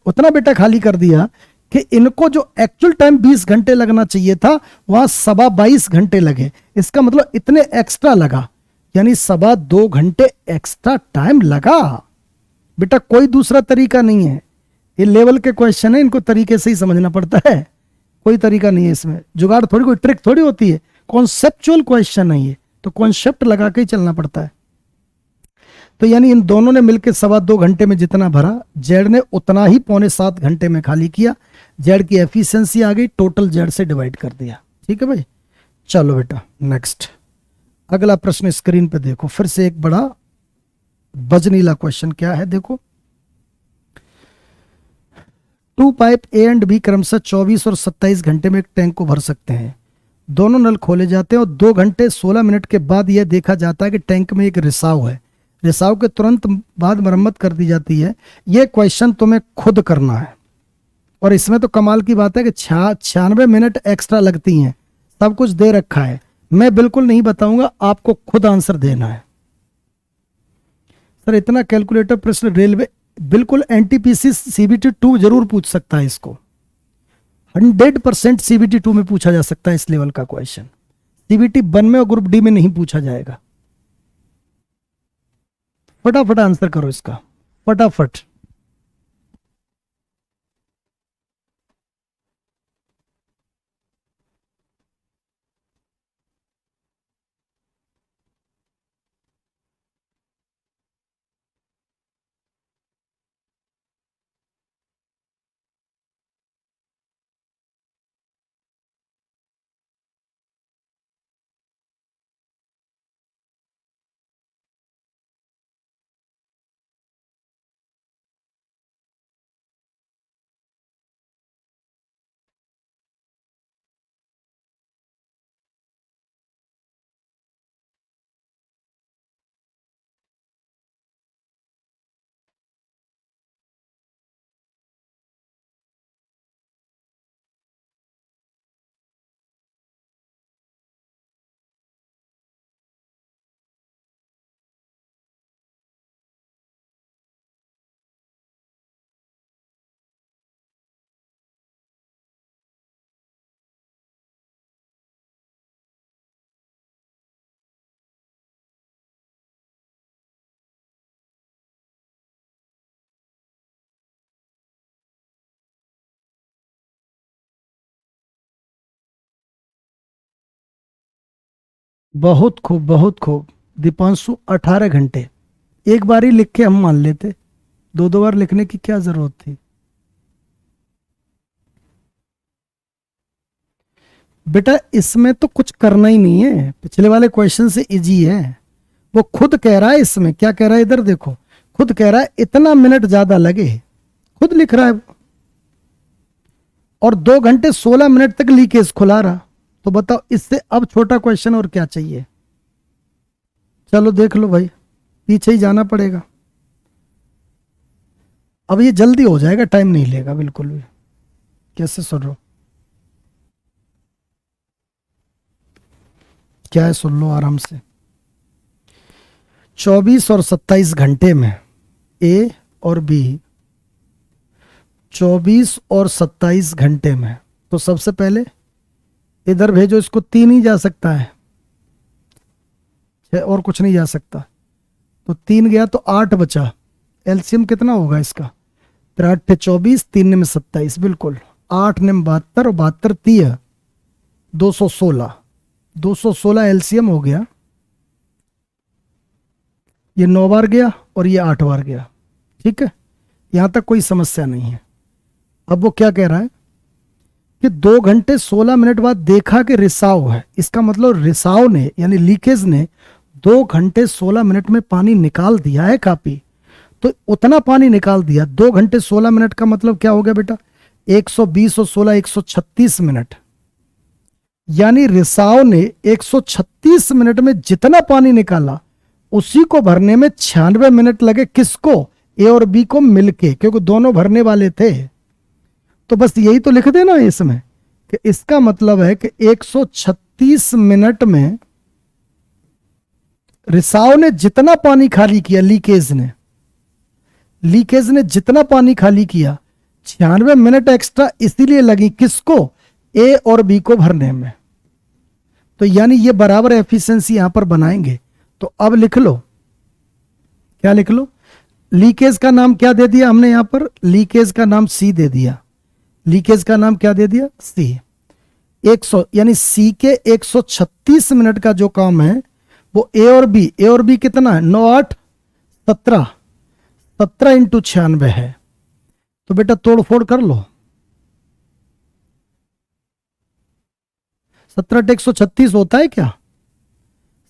उतना बेटा खाली कर दिया कि इनको जो एक्चुअल टाइम 20 घंटे लगना चाहिए था वहां 22.25 घंटे लगे। इसका मतलब इतने एक्स्ट्रा लगा, यानी 2.25 घंटे एक्स्ट्रा टाइम लगा। बेटा कोई दूसरा तरीका नहीं है, ये लेवल के क्वेश्चन है, इनको तरीके से ही समझना पड़ता है, कोई तरीका नहीं है इसमें, जुगाड़ थोड़ी, कोई ट्रिक थोड़ी होती है, कॉन्सेप्चुअल क्वेश्चन है ये, तो कॉन्सेप्ट लगा के ही चलना पड़ता है। तो यानी इन दोनों ने मिलकर 2.25 घंटे में जितना भरा, जेड ने उतना ही 6.75 घंटे में खाली किया। जेड की एफिशिएंसी आ गई, टोटल जेड से डिवाइड कर दिया। ठीक है भाई, चलो बेटा नेक्स्ट, अगला प्रश्न स्क्रीन पे देखो, फिर से एक बड़ा बजनीला क्वेश्चन क्या है देखो। 2 पाइप ए एंड बी क्रमशः 24 और 27 घंटे में एक टैंक को भर सकते हैं। दोनों नल खोले जाते हैं और 2 घंटे 16 मिनट के बाद यह देखा जाता है कि टैंक में एक रिसाव है। रिसाव के तुरंत बाद मरम्मत कर दी जाती है। यह क्वेश्चन तुम्हें खुद करना है, और इसमें तो कमाल की बात है कि 96 मिनट एक्स्ट्रा लगती हैं, सब कुछ दे रखा है, मैं बिल्कुल नहीं बताऊंगा, आपको खुद आंसर देना है। सर इतना कैलकुलेटर प्रश्न रेलवे, बिल्कुल एनटीपीसी सीबीटी 2 जरूर पूछ सकता है इसको, 100% सीबीटी 2 में पूछा जा सकता है इस लेवल का क्वेश्चन। सीबीटी 1 में और ग्रुप डी में नहीं पूछा जाएगा। फटाफट आंसर करो इसका, फटाफट। बहुत खूब, बहुत खूब दीपांशु, 18 घंटे। एक बार ही लिख के हम मान लेते, दो दो बार लिखने की क्या जरूरत थी। बेटा इसमें तो कुछ करना ही नहीं है, पिछले वाले क्वेश्चन से इजी है। वो खुद कह रहा है, इसमें क्या कह रहा है इधर देखो, खुद कह रहा है इतना मिनट ज्यादा लगे, खुद लिख रहा है वो। और 2 घंटे 16 मिनट तक लीकेज खुला रहा। तो बताओ इससे अब छोटा क्वेश्चन और क्या चाहिए। चलो देख लो भाई, पीछे ही जाना पड़ेगा। अब ये जल्दी हो जाएगा, टाइम नहीं लेगा बिल्कुल भी। कैसे सुन रहे हो, क्या है सुन लो आराम से। 24 और 27 घंटे में ए और बी 24 और 27 घंटे में। तो सबसे पहले इधर भेजो इसको, 3 ही जा सकता है, 6 और कुछ नहीं जा सकता। तो 3 गया तो 8 बचा। एलसीएम कितना होगा इसका? 3 24, 3 में 27, बिल्कुल 8 ने 72 और 72 30, 216। 216 एलसीएम हो गया। ये 9 बार गया और ये 8 बार गया। ठीक है, यहां तक कोई समस्या नहीं है। अब वो क्या कह रहा है कि 2 घंटे 16 मिनट बाद देखा कि रिसाव है। इसका मतलब रिसाव ने यानी लीकेज ने 2 घंटे 16 मिनट में पानी निकाल दिया है काफी। तो उतना पानी निकाल दिया। 2 घंटे 16 मिनट का मतलब क्या हो गया बेटा? 120 और 16 136 मिनट। यानी रिसाव ने 136 मिनट में जितना पानी निकाला उसी को भरने में 96 मिनट लगे। किसको? ए और बी को मिलके, क्योंकि दोनों भरने वाले थे। तो बस यही तो लिख देना इसमें कि इसका मतलब है कि 136 मिनट में रिसाव ने जितना पानी खाली किया, लीकेज ने जितना पानी खाली किया, 96 मिनट एक्स्ट्रा इसीलिए लगी। किसको? ए और बी को भरने में। तो यानी ये बराबर एफिशिएंसी यहां पर बनाएंगे। तो अब लिख लो, क्या लिख लो? लीकेज का नाम क्या दे दिया हमने यहां पर? लीकेज का नाम सी दे दिया। लीकेज का नाम क्या दे दिया? सी। 100 यानी सी के 136 मिनट का जो काम है वो ए और बी कितना है? 9 8 17, 17 इंटू 96 है। तो बेटा तोड़ फोड़ कर लो। 17 136 होता है क्या?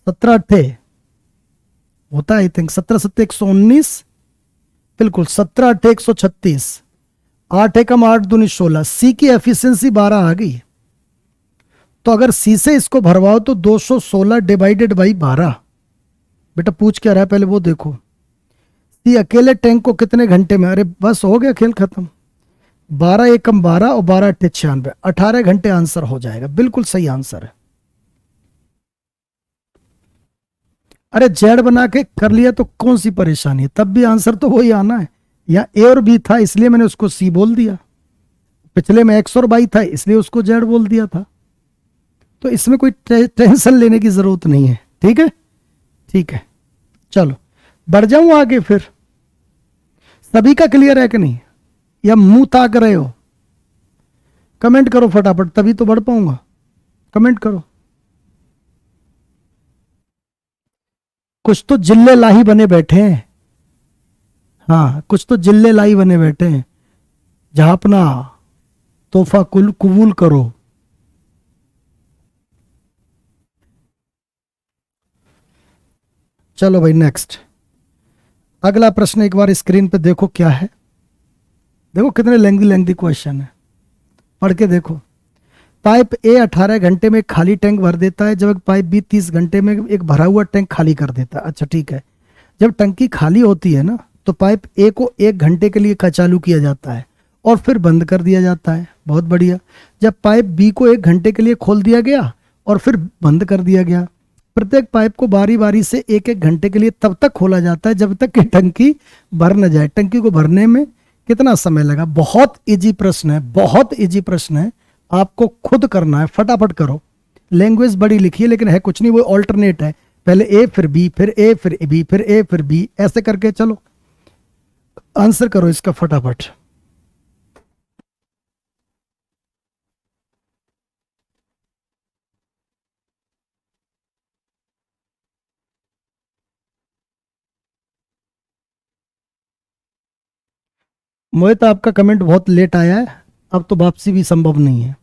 17 अट्ठे होता है आई थिंक। 17 7 119, बिल्कुल 17 अट्ठे 136। 8 एकम 8 दूनी 16। सी की एफिशिएंसी 12 आ गई। तो अगर सी से इसको भरवाओ तो 216 डिवाइडेड बाई 12। बेटा पूछ क्या रहा है पहले वो देखो। सी अकेले टैंक को कितने घंटे में, अरे बस हो गया खेल खत्म। 12 एकम 12 और 12 अट्ठे 96, 18 घंटे आंसर हो जाएगा। बिल्कुल सही आंसर है। अरे जेड बना के कर लिया तो कौन सी परेशानी है, तब भी आंसर तो वही आना है। या ए और बी था इसलिए मैंने उसको सी बोल दिया, पिछले में एक्स और वाई था इसलिए उसको जेड बोल दिया था। तो इसमें कोई टेंशन लेने की जरूरत नहीं है। ठीक है, ठीक है, चलो बढ़ जाऊं आगे फिर। सभी का क्लियर है कि नहीं, या मुंह ताक रहे हो? कमेंट करो फटाफट, तभी तो बढ़ पाऊंगा। कमेंट करो। कुछ तो जिल्ले लाही बने बैठे हैं। हाँ, कुछ तो जिल्ले लाई बने बैठे हैं। जहापना तोहफा कुल कबूल करो। चलो भाई नेक्स्ट। अगला प्रश्न एक बार स्क्रीन पे देखो क्या है। देखो कितने लेंथी लेंथी क्वेश्चन है, पढ़ के देखो। पाइप ए 18 घंटे में एक खाली टैंक भर देता है, जबकि पाइप बी 30 घंटे में एक भरा हुआ टैंक खाली कर देता है। अच्छा ठीक है, जब टंकी खाली होती है ना तो पाइप ए को 1 घंटे के लिए चालू किया जाता है और फिर बंद कर दिया जाता है। बहुत बढ़िया। जब पाइप बी को 1 घंटे के लिए खोल दिया गया और फिर बंद कर दिया गया। प्रत्येक पाइप को बारी बारी से 1 1 घंटे के लिए तब तक खोला जाता है जब तक कि टंकी भर न जाए। टंकी को भरने में कितना समय लगा? बहुत इजी प्रश्न है, बहुत इजी प्रश्न है। आपको खुद करना है, फटाफट करो। लैंग्वेज बड़ी लिखी है लेकिन है कुछ नहीं, वो ऑल्टरनेट है। पहले ए फिर बी फिर ए फिर बी फिर ए फिर बी, ऐसे करके चलो आंसर करो इसका फटाफट। मोहित आपका कमेंट बहुत लेट आया है, अब तो वापसी भी संभव नहीं है।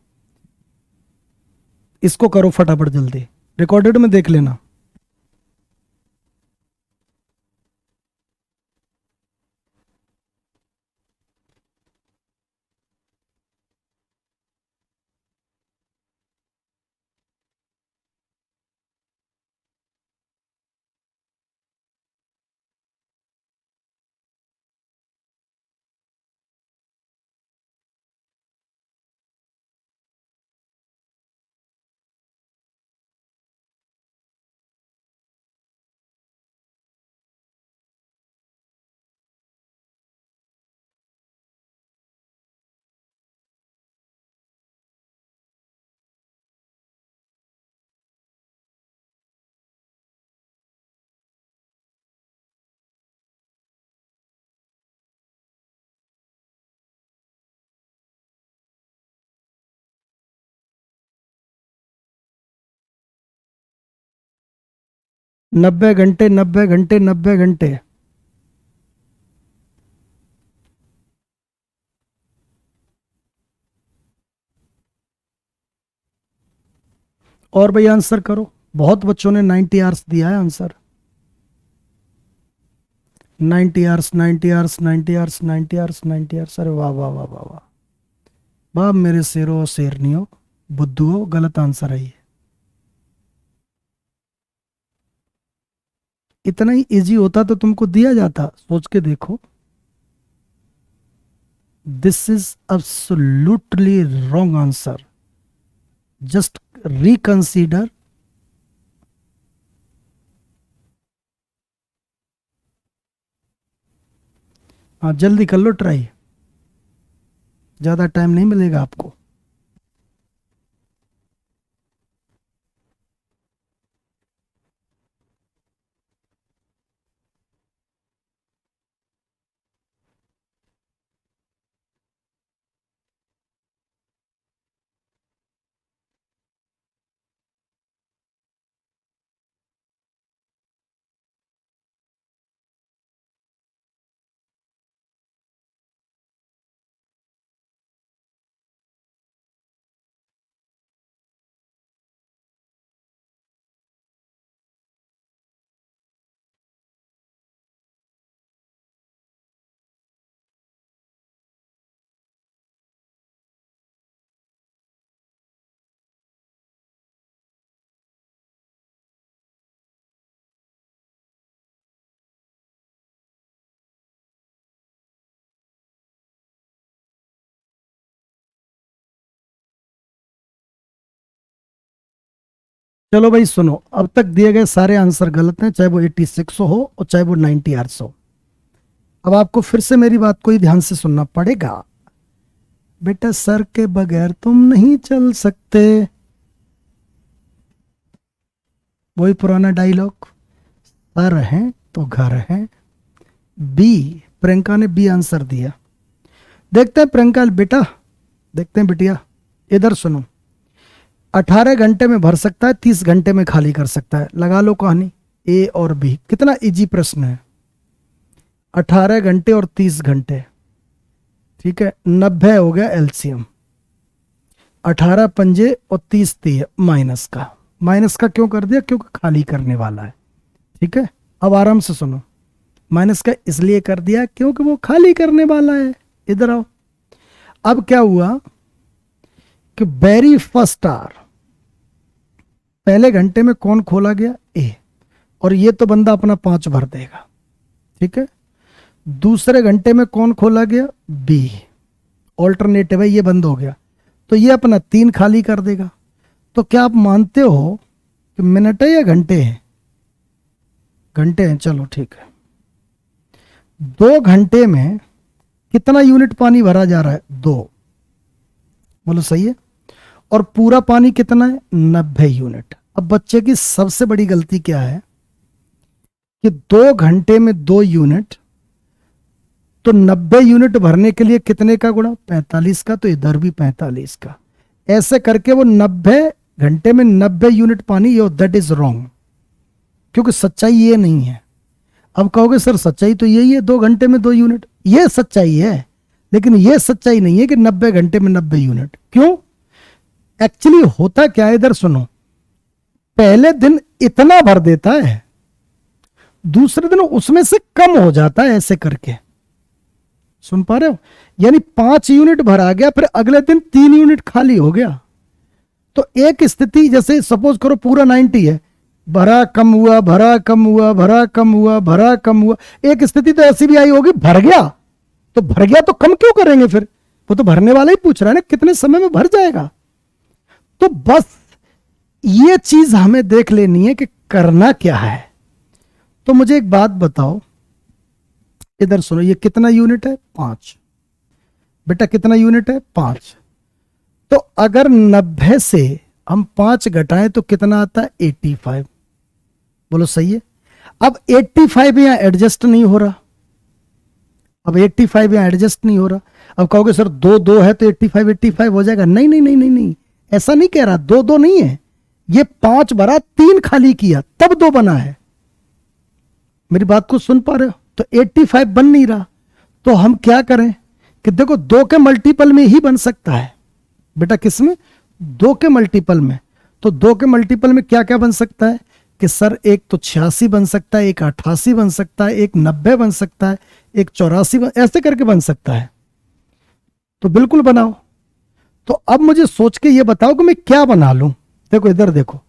इसको करो फटाफट जल्दी, रिकॉर्डेड में देख लेना। 90 घंटे, 90 घंटे, 90 घंटे। और भाई आंसर करो, बहुत बच्चों ने 90 आवर्स दिया है answer. 90 hours, 90 hours, 90 hours, 90 hours, 90 hours. अरे वाह वाह वाह वाह वाह वाह, मेरे शेरों शेरनियों, बुद्धुओं, गलत आंसर है ये। इतना ही इजी होता तो तुमको दिया जाता, सोच के देखो। This is absolutely wrong answer, just reconsider. हाँ जल्दी कर लो ट्राई, ज्यादा टाइम नहीं मिलेगा आपको। चलो भाई सुनो, अब तक दिए गए सारे आंसर गलत हैं, चाहे वो 86 हो और चाहे वो 90 आवर्स हो। अब आपको फिर से मेरी बात को ही ध्यान से सुनना पड़ेगा। बेटा सर के बगैर तुम नहीं चल सकते, वही पुराना डायलॉग। सर है तो घर है। बी, प्रियंका ने बी आंसर दिया। देखते हैं प्रियंका बेटा, देखते हैं बिटिया, इधर सुनो। 18 घंटे में भर सकता है, 30 घंटे में खाली कर सकता है। लगा लो कहानी, ए और बी। कितना इजी प्रश्न है। 18 घंटे और 30 घंटे, ठीक है। 90 हो गया एलसीएम। 18 पंजे और 30 तीय, माइनस का। माइनस का क्यों कर दिया? क्योंकि खाली करने वाला है, ठीक है। अब आराम से सुनो, माइनस का इसलिए कर दिया क्योंकि वो खाली करने वाला है। इधर आओ। अब क्या हुआ कि वेरी फर्स्ट आवर, पहले घंटे में कौन खोला गया? ए, और ये तो बंदा अपना 5 भर देगा, ठीक है। दूसरे घंटे में कौन खोला गया? बी, ऑल्टरनेटिव है, ये बंद हो गया, तो ये अपना 3 खाली कर देगा। तो क्या आप मानते हो कि मिनट है या घंटे हैं? घंटे हैं, चलो ठीक है। 2 घंटे में कितना यूनिट पानी भरा जा रहा है? 2, बोलो सही है। और पूरा पानी कितना है? 90 यूनिट। अब बच्चे की सबसे बड़ी गलती क्या है कि 2 घंटे में 2 यूनिट, तो 90 यूनिट भरने के लिए कितने का गुणा? 45 का, तो इधर भी 45 का। ऐसे करके वो 90 घंटे में 90 यूनिट पानी, यो दैट इज रॉन्ग, क्योंकि सच्चाई ये नहीं है। अब कहोगे सर सच्चाई तो यही है, 2 घंटे में 2 यूनिट, ये सच्चाई है, लेकिन ये सच्चाई नहीं है कि 90 घंटे में 90 यूनिट। क्यों? एक्चुअली होता क्या है, इधर सुनो। पहले दिन इतना भर देता है, दूसरे दिन उसमें से कम हो जाता है, ऐसे करके। सुन पा रहे हो? यानी 5 यूनिट भरा गया, फिर अगले दिन 3 यूनिट खाली हो गया। तो एक स्थिति, जैसे सपोज करो पूरा 90 है, भरा कम हुआ, भरा कम हुआ, भरा कम हुआ, भरा कम हुआ। एक स्थिति तो ऐसी भी आई होगी, भर गया, तो भर गया तो कम क्यों करेंगे फिर? वो तो भरने वाला ही पूछ रहा है ना, कितने समय में भर जाएगा। तो बस ये चीज हमें देख लेनी है कि करना क्या है। तो मुझे एक बात बताओ, इधर सुनो, ये कितना यूनिट है? 5। बेटा कितना यूनिट है? 5। तो अगर 90 से हम 5 घटाएं तो कितना आता है? 85। बोलो सही है। अब 85 यहां एडजस्ट नहीं हो रहा, अब 85 यहां एडजस्ट नहीं हो रहा। अब कहोगे सर 2 2 है तो 85 85 हो जाएगा। नहीं नहीं नहीं नहीं नहीं, ऐसा नहीं कह रहा। 2 2 नहीं है, ये 5 भरा, 3 खाली किया, तब 2 बना है। मेरी बात को सुन पा रहे हो? तो 85 बन नहीं रहा, तो हम क्या करें कि देखो दो के मल्टीपल में ही बन सकता है बेटा। किसमें? दो के मल्टीपल में। तो दो के मल्टीपल में क्या क्या बन सकता है कि सर एक तो 86 बन सकता है, एक 88 बन सकता है, एक 90 बन सकता है, एक 84 ऐसे करके बन सकता है। तो बिल्कुल बनाओ। तो अब मुझे सोच के ये बताओ कि मैं क्या बना लूं। देखो इधर देखो,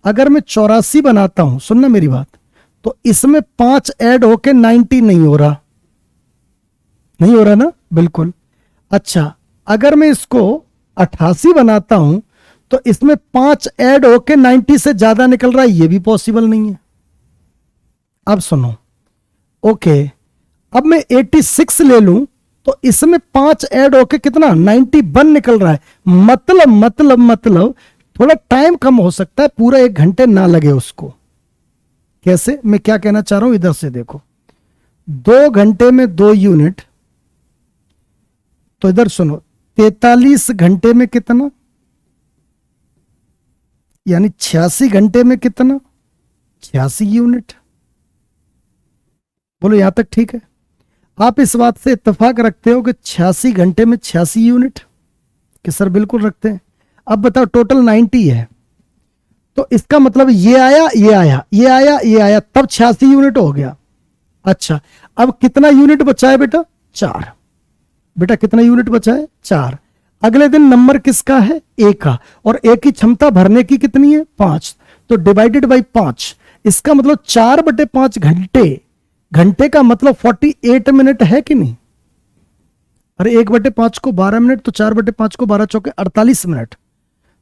अगर मैं 84 बनाता हूं, सुनना मेरी बात, तो इसमें 5 ऐड होके 90 नहीं हो रहा, नहीं हो रहा ना? बिल्कुल। अच्छा, अगर मैं इसको 88 बनाता हूं तो इसमें 5 ऐड होके 90 से ज्यादा निकल रहा है, ये भी पॉसिबल नहीं है। अब सुनो, ओके, अब मैं 86 ले लूं तो इसमें 5 ऐड होके कितना 91 निकल रहा है। मतलब थोड़ा टाइम कम हो सकता है, पूरा 1 घंटे ना लगे उसको। कैसे? मैं क्या कहना चाह रहा हूं, इधर से देखो, 2 घंटे में 2 यूनिट, तो इधर सुनो, 43 घंटे में कितना, यानी 86 घंटे में कितना, 86 यूनिट। बोलो यहां तक ठीक है? आप इस बात से इत्तेफाक रखते हो कि 86 घंटे में 86 यूनिट? कि सर बिल्कुल रखते हैं। अब बताओ, टोटल 90 है, तो इसका मतलब ये आया, ये आया, ये आया, ये आया, तब 86 यूनिट हो गया। अच्छा, अब कितना यूनिट बचा है बेटा? 4। बेटा कितना यूनिट बचा है? 4। अगले दिन नंबर किसका है? ए का। और ए की क्षमता भरने की कितनी है? 5। तो डिवाइडेड बाई 5, इसका मतलब 4/5 घंटे। घंटे का मतलब 48 मिनट है कि नहीं? अरे 1/5 को 12 मिनट, तो 4/5 को 12 × 4 = 48 मिनट।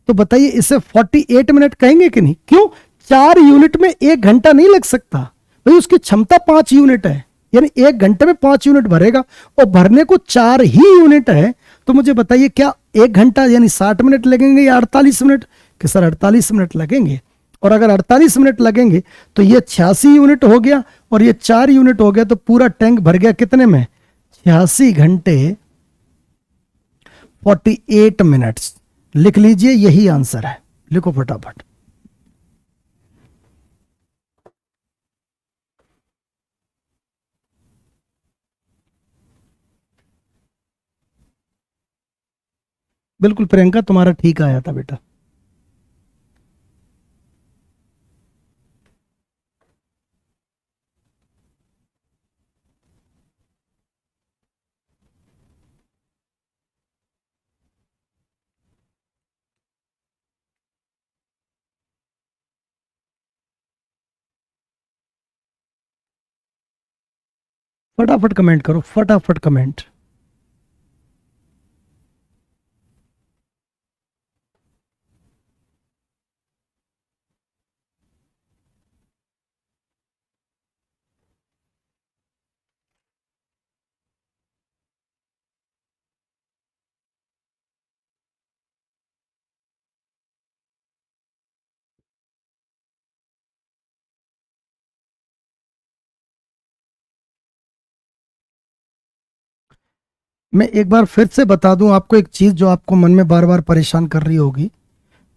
तो बताइए इसे 48 मिनट कहेंगे कि नहीं? क्यों? 4 यूनिट में 1 घंटा नहीं लग सकता भाई, उसकी क्षमता 5 यूनिट है, यानी 1 घंटे में 5 यूनिट भरेगा, और भरने को 4 ही यूनिट है। तो मुझे बताइए क्या 1 घंटा यानी 60 मिनट लगेंगे या 48 मिनट? कि सर 48 मिनट लगेंगे। और अगर 48 मिनट लगेंगे तो ये 86 यूनिट हो गया और ये 4 यूनिट हो गया, तो पूरा टैंक भर गया कितने में? 86 घंटे 48 मिनट्स। लिख लीजिए, यही आंसर है। लिखो फटाफट। बिल्कुल प्रियंका, तुम्हारा ठीक आया था बेटा। फटाफट कमेंट करो, फटाफट कमेंट। मैं एक बार फिर से बता दूं आपको एक चीज जो आपको मन में बार बार परेशान कर रही होगी,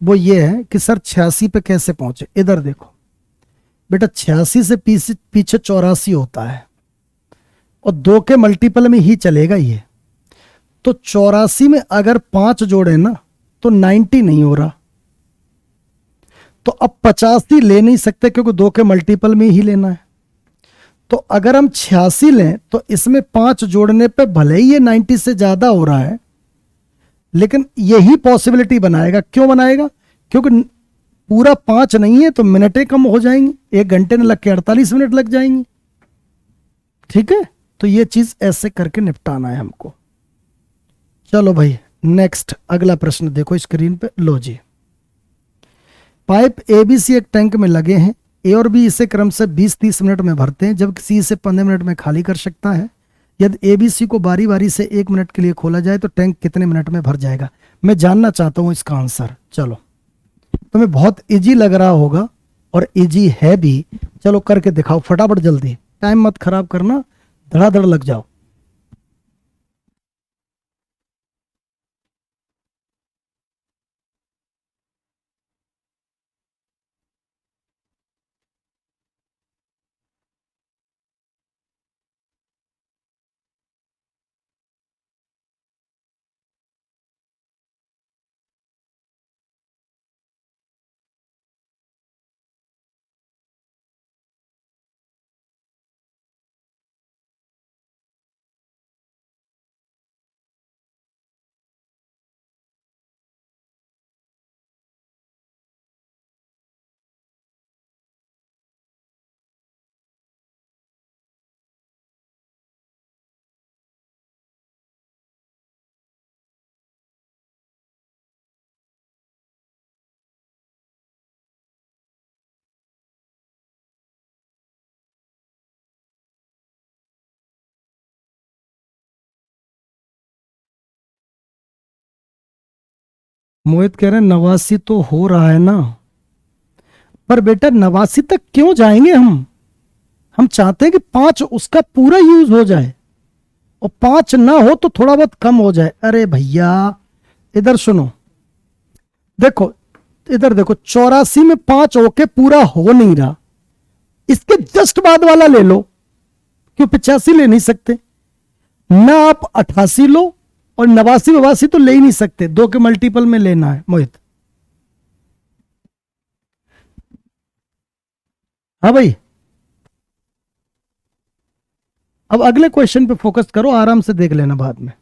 वो ये है कि सर 86 पे कैसे पहुंचे। इधर देखो बेटा, 86 से पीछे पीछे 84 होता है, और 2 के मल्टीपल में ही चलेगा ये। तो 84 में अगर 5 जोड़े ना तो 90 नहीं हो रहा, तो अब 85 ले नहीं सकते क्योंकि 2 के मल्टीपल में ही लेना है। तो अगर हम 86 लें तो इसमें 5 जोड़ने पे भले ही ये 90 से ज्यादा हो रहा है, लेकिन यही पॉसिबिलिटी बनाएगा। क्यों बनाएगा? क्योंकि पूरा 5 नहीं है तो मिनटें कम हो जाएंगी, 1 घंटे में लग के 48 मिनट लग जाएंगे। ठीक है, तो ये चीज ऐसे करके निपटाना है हमको। चलो भाई, नेक्स्ट अगला प्रश्न देखो स्क्रीन पे। लो जी, पाइप ए बी सी एक टैंक में लगे हैं। ए और बी इसे क्रम से 20-30 मिनट में भरते हैं, जबकि सी इसे 15 मिनट में खाली कर सकता है। यदि ए बी सी को बारी बारी से 1 मिनट के लिए खोला जाए तो टैंक कितने मिनट में भर जाएगा? मैं जानना चाहता हूं इसका आंसर। चलो, तुम्हें बहुत इजी लग रहा होगा और इजी है भी। चलो करके दिखाओ फटाफट, जल्दी, टाइम मत खराब करना, धड़ाधड़ लग जाओ। मोहित कह रहे हैं 89 तो हो रहा है ना, पर बेटा 89 तक क्यों जाएंगे हम चाहते हैं कि 5 उसका पूरा यूज हो जाए, और 5 ना हो तो थोड़ा बहुत कम हो जाए। अरे भैया इधर सुनो, देखो इधर देखो, 84 में 5 होके पूरा हो नहीं रहा, इसके जस्ट बाद वाला ले लो, क्यों 85 ले नहीं सकते ना? आप 88 लो, और 89 82 तो ले ही नहीं सकते, 2 के मल्टीपल में लेना है मोहित। हाँ भाई, अब अगले क्वेश्चन पे फोकस करो, आराम से देख लेना बाद में।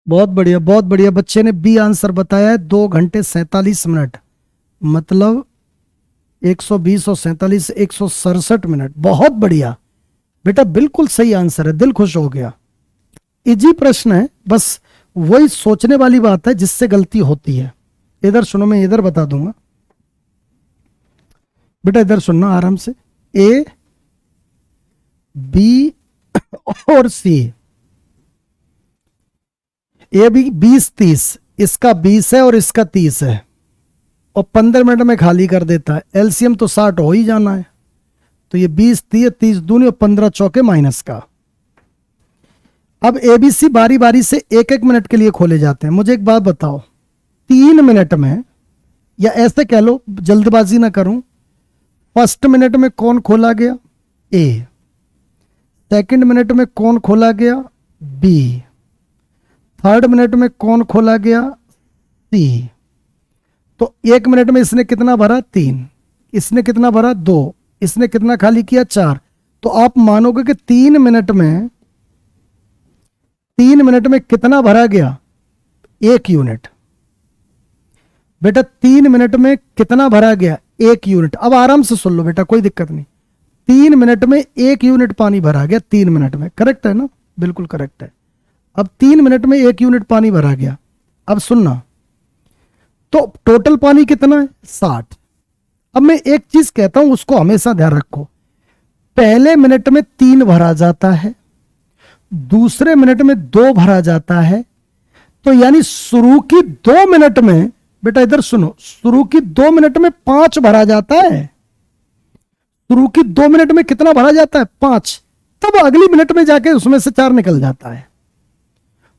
बहुत बढ़िया, बहुत बढ़िया। बच्चे ने बी आंसर बताया है, 2 घंटे 47 मिनट, मतलब 120 और 47 167 मिनट। बहुत बढ़िया बेटा, बिल्कुल सही आंसर है, दिल खुश हो गया। इजी प्रश्न है, बस वही सोचने वाली बात है जिससे गलती होती है। इधर सुनो, मैं इधर बता दूंगा बेटा, इधर सुनना आराम से। ए बी और सी, ए बी 20 30, इसका 20 है और इसका 30 है, और 15 मिनट में खाली कर देता है। एलसीएम तो 60 हो ही जाना है, तो ये 20 30 30 दूनी और 15 चौके माइनस का। अब एबीसी बारी बारी से 1 1 मिनट के लिए खोले जाते हैं। मुझे एक बात बताओ, 3 मिनट में, या ऐसे कह लो, जल्दबाजी ना करूं, फर्स्ट मिनट में कौन खोला गया? ए। सेकंड मिनट में कौन खोला गया? बी। थर्ड मिनट में कौन खोला गया? सी। तो 1 मिनट में इसने कितना भरा? 3। इसने कितना भरा? 2। इसने कितना खाली किया? 4। तो आप मानोगे कि 3 मिनट में कितना भरा गया? 1 यूनिट। बेटा 3 मिनट में कितना भरा गया? 1 यूनिट। अब आराम से सुन लो बेटा, कोई दिक्कत नहीं। 3 मिनट में 1 यूनिट पानी भरा गया, 3 मिनट में। करेक्ट है ना? बिल्कुल करेक्ट है। अब 3 मिनट में 1 यूनिट पानी भरा गया। अब सुनना, तो टोटल पानी कितना है? 60। अब मैं एक चीज कहता हूं, उसको हमेशा ध्यान रखो। पहले मिनट में 3 भरा जाता है, दूसरे मिनट में 2 भरा जाता है, तो यानी शुरू की 2 मिनट में, बेटा इधर सुनो, शुरू की 2 मिनट में 5 भरा जाता है। शुरू की 2 मिनट में कितना भरा जाता है? 5। तब अगली मिनट में जाके उसमें से 4 निकल जाता है।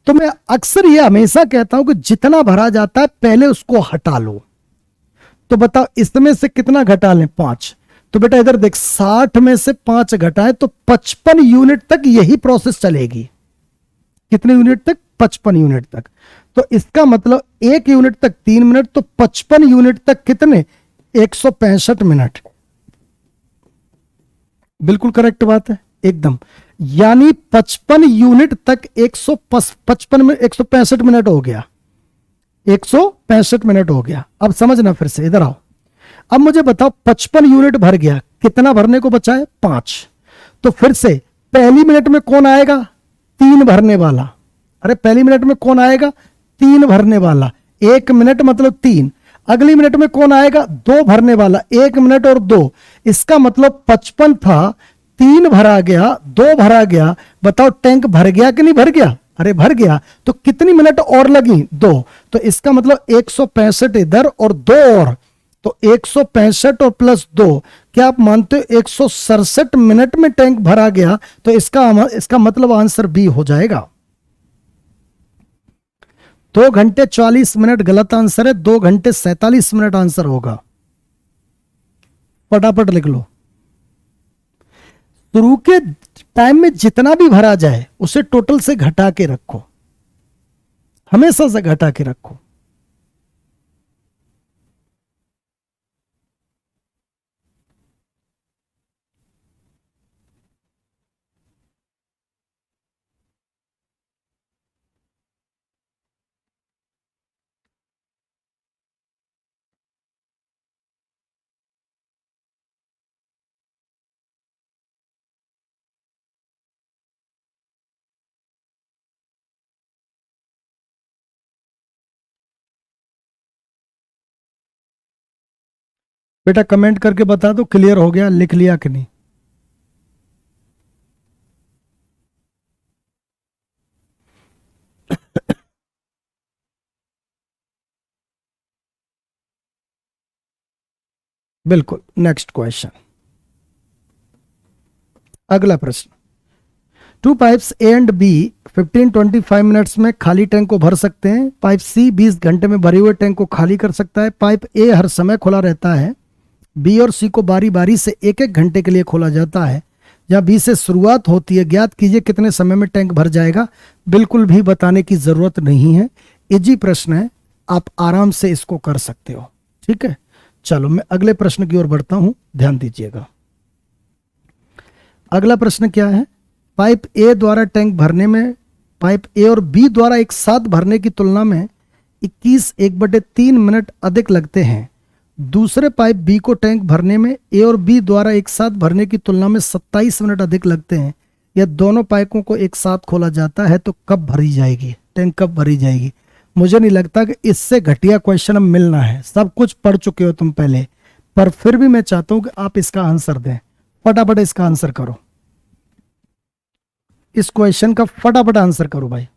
तो मैं अक्सर ये हमेशा कहता हूं कि जितना भरा जाता है पहले उसको हटा लो। तो बताओ इसमें से कितना घटा लें? 5। तो बेटा इधर देख, 60 में से 5 घटाए तो 55 यूनिट तक यही प्रोसेस चलेगी। कितने यूनिट तक? 55 यूनिट तक। तो इसका मतलब 1 यूनिट तक 3 मिनट, तो 55 यूनिट तक कितने? 165 मिनट। बिल्कुल करेक्ट बात है, एकदम। यानी 55 यूनिट तक 155 में 165 मिनट हो गया। 165 मिनट हो गया। अब समझना, फिर से इधर आओ। अब मुझे बताओ, 55 यूनिट भर गया, कितना भरने को बचा है? 5। तो फिर से पहली मिनट में कौन आएगा? 3 भरने वाला। अरे पहली मिनट में कौन आएगा? 3 भरने वाला। 1 मिनट मतलब 3। अगली मिनट में कौन आएगा? 2 भरने वाला। 1 मिनट और 2, इसका मतलब 55 था, 3 भरा गया, 2 भरा गया। बताओ टैंक भर गया कि नहीं भर गया? अरे भर गया, तो कितनी मिनट और लगी? 2। तो इसका मतलब 165 इधर और 2 और, तो 165 और प्लस 2, क्या आप मानते हो 167 मिनट में टैंक भरा गया? तो इसका मतलब आंसर बी हो जाएगा। 2 घंटे 40 मिनट गलत आंसर है, 2 घंटे 47 मिनट आंसर होगा। फटाफट लिख लो। शुरू के टाइम में जितना भी भरा जाए उसे टोटल से घटा के रखो, हमेशा से घटा के रखो। बेटा कमेंट करके बता दो क्लियर हो गया, लिख लिया कि नहीं। बिल्कुल। नेक्स्ट क्वेश्चन, अगला प्रश्न। 2 pipes A and B 15-25 minutes में खाली टैंक को भर सकते हैं। पाइप सी 20 घंटे में भरे हुए टैंक को खाली कर सकता है। पाइप ए हर समय खुला रहता है। बी और सी को बारी बारी से 1-1 घंटे के लिए खोला जाता है। जहां बी से शुरुआत होती है, ज्ञात कीजिए कितने समय में टैंक भर जाएगा। बिल्कुल भी बताने की जरूरत नहीं है, इजी प्रश्न है, आप आराम से इसको कर सकते हो। ठीक है, चलो मैं अगले प्रश्न की ओर बढ़ता हूं, ध्यान दीजिएगा। अगला प्रश्न क्या है? पाइप ए द्वारा टैंक भरने में पाइप ए और बी द्वारा एक साथ भरने की तुलना में 21/1/3 मिनट अधिक लगते हैं। दूसरे पाइप बी को टैंक भरने में ए और बी द्वारा एक साथ भरने की तुलना में 27 मिनट अधिक लगते हैं। यह दोनों पाइपों को एक साथ खोला जाता है तो कब भरी जाएगी टैंक, कब भरी जाएगी? मुझे नहीं लगता कि इससे घटिया क्वेश्चन अब मिलना है, सब कुछ पढ़ चुके हो तुम पहले, पर फिर भी मैं चाहता हूं कि आप इसका आंसर दें। फटाफट इसका आंसर करो, इस क्वेश्चन का फटाफट आंसर करो भाई।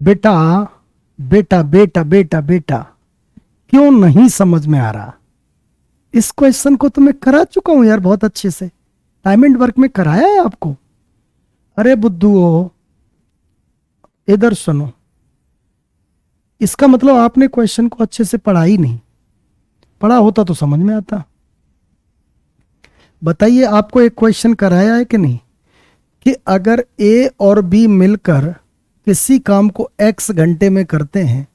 बेटा बेटा बेटा बेटा बेटा, क्यों नहीं समझ में आ रहा? इस क्वेश्चन को तो मैं करा चुका हूं यार बहुत अच्छे से, टाइम एंड वर्क में कराया है आपको। अरे बुद्धू, इधर सुनो, इसका मतलब आपने क्वेश्चन को अच्छे से पढ़ा ही नहीं। पढ़ा होता तो समझ में आता। बताइए, आपको एक क्वेश्चन कराया है कि नहीं, कि अगर ए और बी मिलकर किसी काम को एक्स घंटे में करते हैं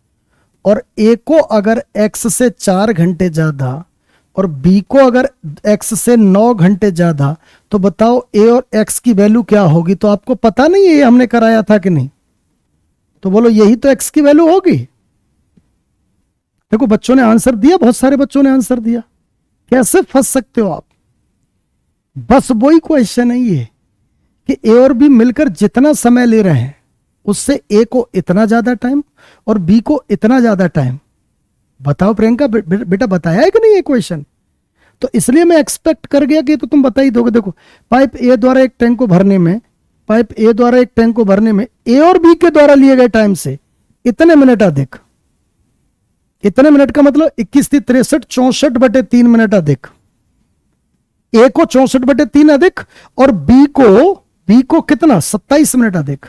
और ए को अगर एक्स से 4 घंटे ज्यादा और बी को अगर एक्स से 9 घंटे ज्यादा, तो बताओ ए और एक्स की वैल्यू क्या होगी। तो आपको पता नहीं है ये हमने कराया था कि नहीं, तो बोलो यही तो एक्स की वैल्यू होगी। देखो बच्चों ने आंसर दिया, बहुत सारे बच्चों ने आंसर दिया। कैसे फंस सकते हो आप। बस वही क्वेश्चन है ये, कि ए और बी मिलकर जितना समय ले रहे हैं उससे ए को इतना ज्यादा टाइम और बी को इतना ज्यादा टाइम। बताओ प्रियंका, बेटा बताया है कि नहीं ये क्वेश्चन। तो इसलिए मैं एक्सपेक्ट कर गया कि तो तुम बता ही दोगे। देखो, पाइप ए द्वारा एक टैंक को भरने में, पाइप ए द्वारा एक टैंक को भरने में ए और बी के द्वारा लिए गए टाइम से इतने मिनट अधिक, इतने मिनट का मतलब 21×63 64/3 मिनट अधिक। ए को 64/3 अधिक और बी को कितना 27 मिनट अधिक।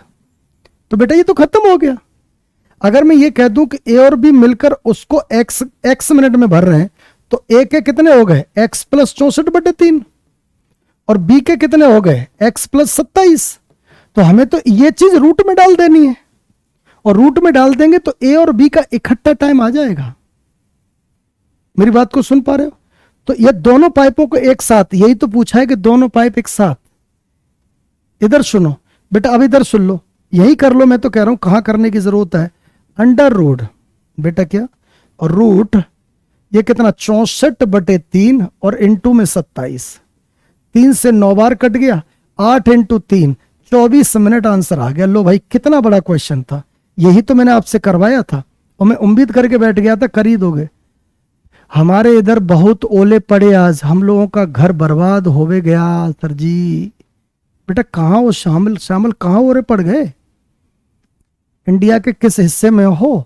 तो बेटा ये तो खत्म हो गया। अगर मैं ये कह दूं कि ए और बी मिलकर उसको एक्स मिनट में भर रहे हैं, तो ए के कितने हो गए एक्स प्लस 64/3 और बी के कितने हो गए एक्स प्लस 27। तो हमें तो ये चीज रूट में डाल देनी है, और रूट में डाल देंगे तो ए और बी का इकट्ठा टाइम आ जाएगा। मेरी बात को सुन पा रहे हो। तो ये दोनों पाइपों को एक साथ, यही तो पूछा है कि दोनों पाइप एक साथ। इधर सुनो बेटा, अब इधर सुन लो, यही कर लो। मैं तो कह रहा हूं कहां करने की जरूरत है। अंडर रूट बेटा क्या, और रूट ये कितना 64/3 और इंटू में 27, 3 से 9 बार कट गया, 8 इंटू 3 24 मिनट आंसर आ गया। लो भाई, कितना बड़ा क्वेश्चन था। यही तो मैंने आपसे करवाया था और मैं उम्मीद करके बैठ गया था कर ही दोगे। हमारे इधर बहुत ओले पड़े, आज हम लोगों का घर बर्बाद होवे गया सर जी। बेटा कहाँ हो शामिल, शामिल कहाँ ओले पड़ गए, इंडिया के किस हिस्से में हो।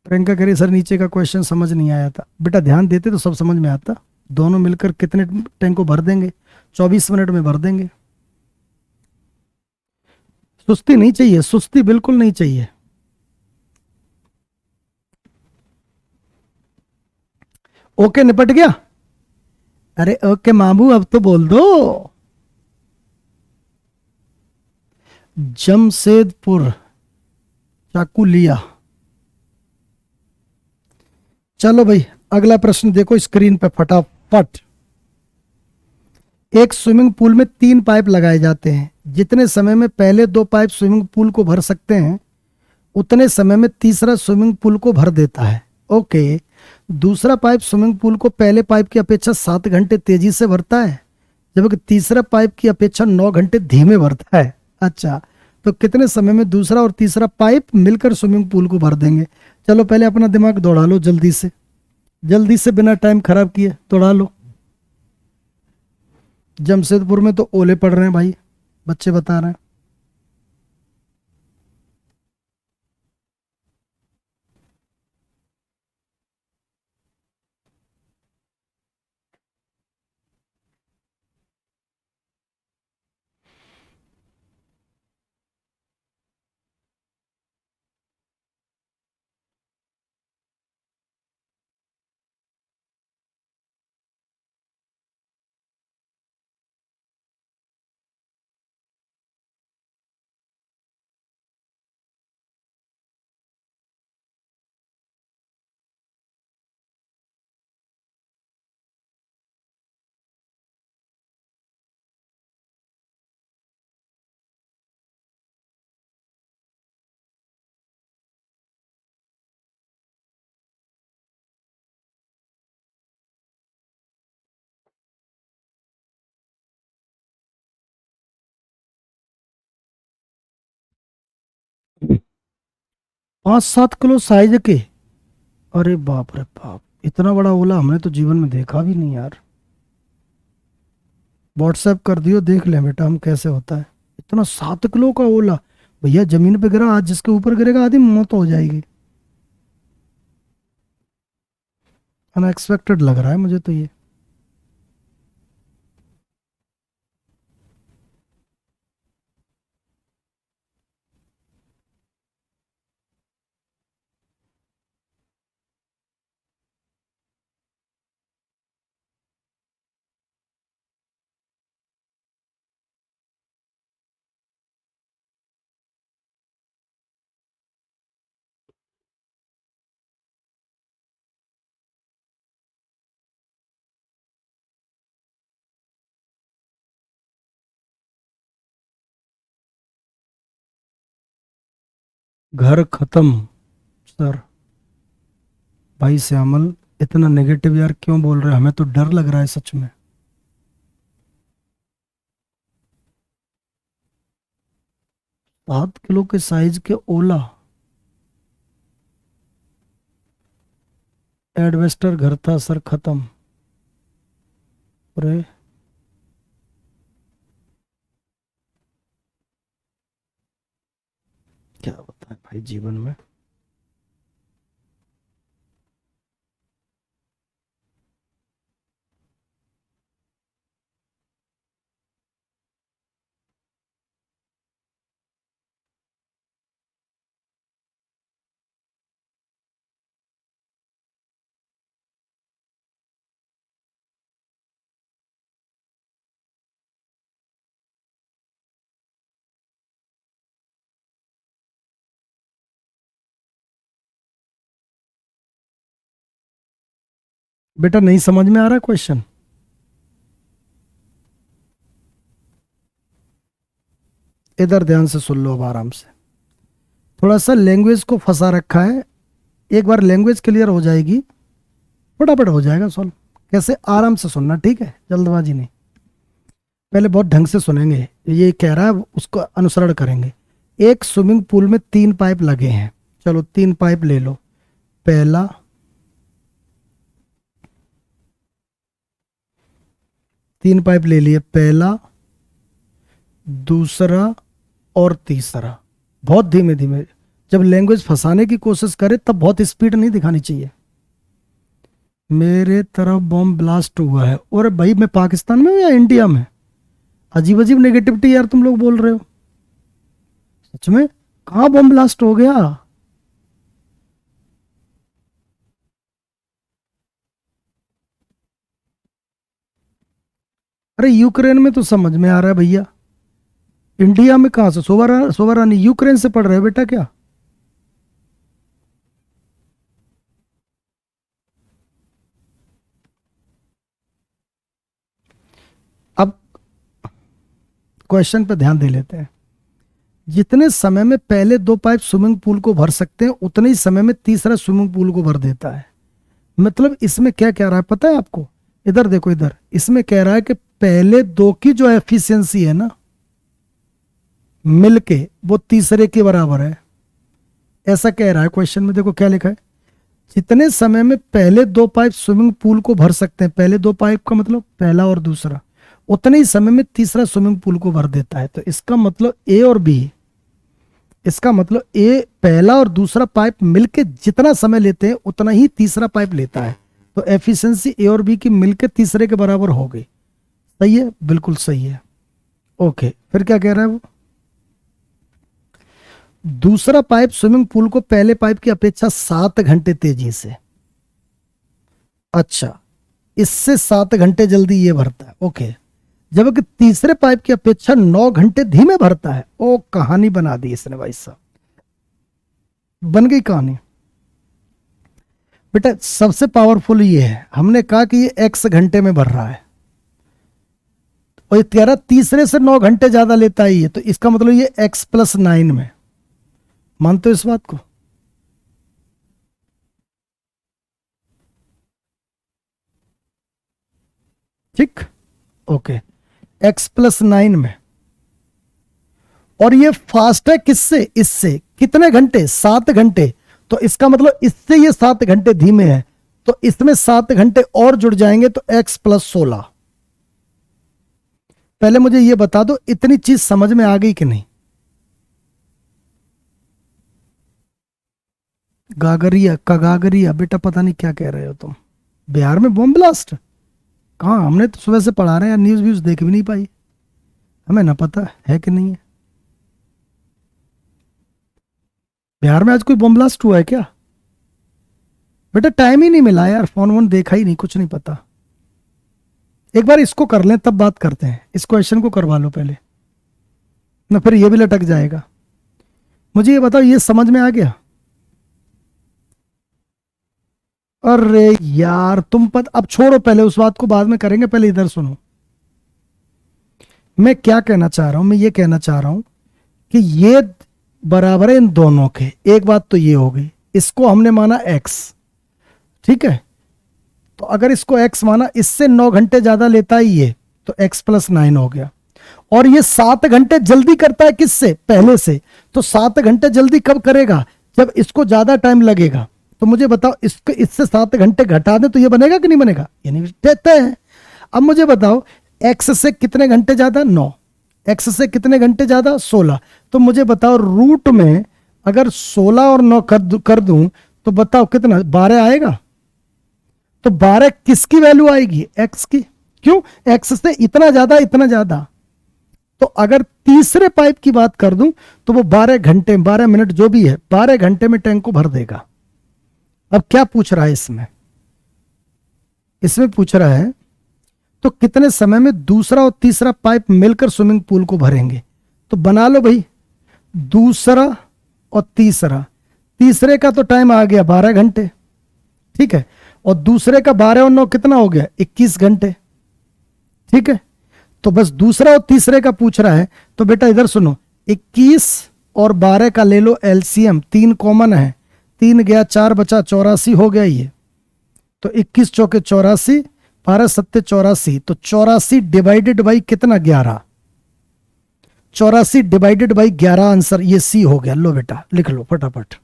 प्रियंका कह रही सर नीचे का क्वेश्चन समझ नहीं आया था। बेटा ध्यान देते तो सब समझ में आता। दोनों मिलकर कितने टैंक को भर देंगे, 24 मिनट में भर देंगे। सुस्ती नहीं चाहिए, सुस्ती बिल्कुल नहीं चाहिए। ओके निपट गया। अरे ओके मामू, अब तो बोल दो। जमशेदपुर चाकू लिया। चलो भाई, अगला प्रश्न देखो स्क्रीन पे फटाफट। एक स्विमिंग पूल में 3 पाइप लगाए जाते हैं। जितने समय में पहले 2 पाइप स्विमिंग पूल को भर सकते हैं, उतने समय में तीसरा स्विमिंग पूल को भर देता है। ओके, दूसरा पाइप स्विमिंग पूल को पहले पाइप की अपेक्षा 7 घंटे तेजी से भरता है, जबकि तीसरा पाइप की अपेक्षा 9 घंटे धीमे भरता है। अच्छा, तो कितने समय में दूसरा और तीसरा पाइप मिलकर स्विमिंग पूल को भर देंगे। चलो पहले अपना दिमाग दौड़ा लो, जल्दी से, जल्दी से, बिना टाइम खराब किए दौड़ा लो। जमशेदपुर में तो ओले पड़ रहे हैं भाई, बच्चे बता रहे हैं। हम्म। 5-7 किलो साइज के, अरे बाप रे बाप, इतना बड़ा ओला हमने तो जीवन में देखा भी नहीं यार। व्हाट्सएप कर दियो, देख लें बेटा हम कैसे होता है। इतना 7 किलो का ओला, भैया जमीन पे गिरा, आज जिसके ऊपर गिरेगा आधी मौत हो जाएगी। अनएक्सपेक्टेड लग रहा है मुझे तो ये। घर खत्म। सर भाई श्यामल, इतना नेगेटिव यार क्यों बोल रहे हैं? हमें तो डर लग रहा है सच में। 7 किलो के साइज के ओला। एडवेस्टर घर था सर, खत्म। अरे क्या बताएं भाई जीवन में। बेटा नहीं समझ में आ रहा क्वेश्चन? इधर ध्यान से सुन लो अब आराम से। थोड़ा सा लैंग्वेज को फंसा रखा है। एक बार लैंग्वेज क्लियर हो जाएगी, फटाफट हो जाएगा सॉल्व। कैसे? आराम से सुनना, ठीक है? जल्दबाजी नहीं, पहले बहुत ढंग से सुनेंगे। ये कह रहा है उसको अनुसरण करेंगे। एक स्विमिंग पूल में 3 पाइप लगे हैं। चलो 3 पाइप ले लो। पहला, 3 पाइप ले लिए। पहला, दूसरा और तीसरा। बहुत धीमे धीमे। जब लैंग्वेज फंसाने की कोशिश करे तब बहुत स्पीड नहीं दिखानी चाहिए। मेरे तरफ बॉम्ब ब्लास्ट हुआ है। और भाई मैं पाकिस्तान में हूं या इंडिया में? अजीब अजीब नेगेटिविटी यार तुम लोग बोल रहे हो। सच में कहाँ बॉम्ब ब्लास्ट हो गया? अरे यूक्रेन में तो समझ में आ रहा है भैया। इंडिया में कहां से? शोभा रानी यूक्रेन से पढ़ रहे हो बेटा क्या? अब क्वेश्चन पे ध्यान दे लेते हैं। जितने समय में पहले 2 पाइप स्विमिंग पूल को भर सकते हैं उतने ही समय में तीसरा स्विमिंग पूल को भर देता है। मतलब इसमें क्या कह रहा है पता है आपको? इधर देखो, इधर इसमें कह रहा है कि पहले 2 की जो एफिशिएंसी है ना मिलके, वो तीसरे के बराबर है। ऐसा कह रहा है क्वेश्चन में। देखो क्या लिखा है। जितने समय में पहले 2 पाइप स्विमिंग पूल को भर सकते हैं, पहले 2 पाइप का मतलब पहला और दूसरा, उतने ही समय में तीसरा स्विमिंग पूल को भर देता है। तो इसका मतलब ए और बी, इसका मतलब ए पहला और दूसरा पाइप मिलके जितना समय लेते हैं उतना ही तीसरा पाइप लेता है। तो एफिशिएंसी ए और बी की मिलके तीसरे के बराबर हो गई। सही है, बिल्कुल सही है। ओके, फिर क्या कह रहा है वो? दूसरा पाइप स्विमिंग पूल को पहले पाइप की अपेक्षा 7 घंटे तेजी से, अच्छा, इससे 7 घंटे जल्दी ये भरता है। ओके, जबकि तीसरे पाइप की अपेक्षा 9 घंटे धीमे भरता है। ओ कहानी बना दी इसने भाई साहब, बन गई कहानी। बेटा सबसे पावरफुल ये है, हमने कहा कि ये x घंटे में भर रहा है और ये कह रहा तीसरे से 9 घंटे ज्यादा लेता है ये, तो इसका मतलब ये x+9 में। मानते हो इस बात को? ठीक, ओके, x+9 में। और ये फास्ट है किससे? इससे। कितने घंटे? 7 घंटे। तो इसका मतलब इससे ये 7 घंटे धीमे है, तो इसमें 7 घंटे और जुड़ जाएंगे तो x+16। पहले मुझे ये बता दो इतनी चीज समझ में आ गई कि नहीं? गागरिया कगागरिया, बेटा पता नहीं क्या कह रहे हो तुम। बिहार में बॉम्ब ब्लास्ट? कहाँ? हमने तो सुबह से पढ़ा रहे हैं, न्यूज व्यूज देख भी नहीं पाई। हमें ना पता है कि नहीं है। बिहार में आज कोई बॉम्ब ब्लास्ट हुआ है क्या? बेटा टाइम ही नहीं मिला यार, फोन वोन देखा ही नहीं, कुछ नहीं पता। एक बार इसको कर लें तब बात करते हैं। इस क्वेश्चन को करवा लो पहले, ना फिर ये भी लटक जाएगा। मुझे ये बताओ, ये समझ में आ गया? अरे यार तुम अब छोड़ो, पहले उस बात को बाद में करेंगे, पहले इधर सुनो। मैं क्या कहना चाह रहा हूं? मैं ये कहना चाह रहा हूं कि बराबर है इन दोनों के। एक बात तो ये हो गई, इसको हमने माना x, ठीक है। तो अगर इसको x माना, इससे 9 घंटे ज्यादा लेता है ये, तो x प्लस 9 हो गया। और ये 7 घंटे जल्दी करता है किससे, पहले से। तो 7 घंटे जल्दी कब करेगा, जब इसको ज्यादा टाइम लगेगा। तो मुझे बताओ, इसको इससे 7 घंटे घटा दे तो ये बनेगा कि नहीं बनेगा, ये नहीं तय है। अब मुझे बताओ x से कितने घंटे ज्यादा, 9, x से कितने घंटे ज्यादा, 16। तो मुझे बताओ रूट में अगर 16 और 9 कर दूं तो बताओ कितना, 12 आएगा। तो 12 किसकी वैल्यू आएगी, x की। क्यों, x से इतना ज्यादा। तो अगर तीसरे पाइप की बात कर दूं तो वो 12 घंटे 12 मिनट जो भी है, 12 घंटे में टैंक को भर देगा। अब क्या पूछ रहा है इसमें पूछ रहा है तो कितने समय में दूसरा और तीसरा पाइप मिलकर स्विमिंग पूल को भरेंगे। तो बना लो भाई, दूसरा और तीसरे का तो टाइम आ गया 12 घंटे, ठीक है। और दूसरे का 12 और 9 कितना हो गया, 21 घंटे, ठीक है। तो बस दूसरा और तीसरे का पूछ रहा है। तो बेटा इधर सुनो, 21 और 12 का ले लो एलसीएम, 3 कॉमन है, 3 गया 4 बचा 84 हो गया ये। तो 21 चौके 84, 12 सत्ते 84। तो 84 डिवाइडेड बाई कितना, 11। 84 डिवाइडेड बाई 11, आंसर ये सी हो गया। लो बेटा लिख लो फटाफट,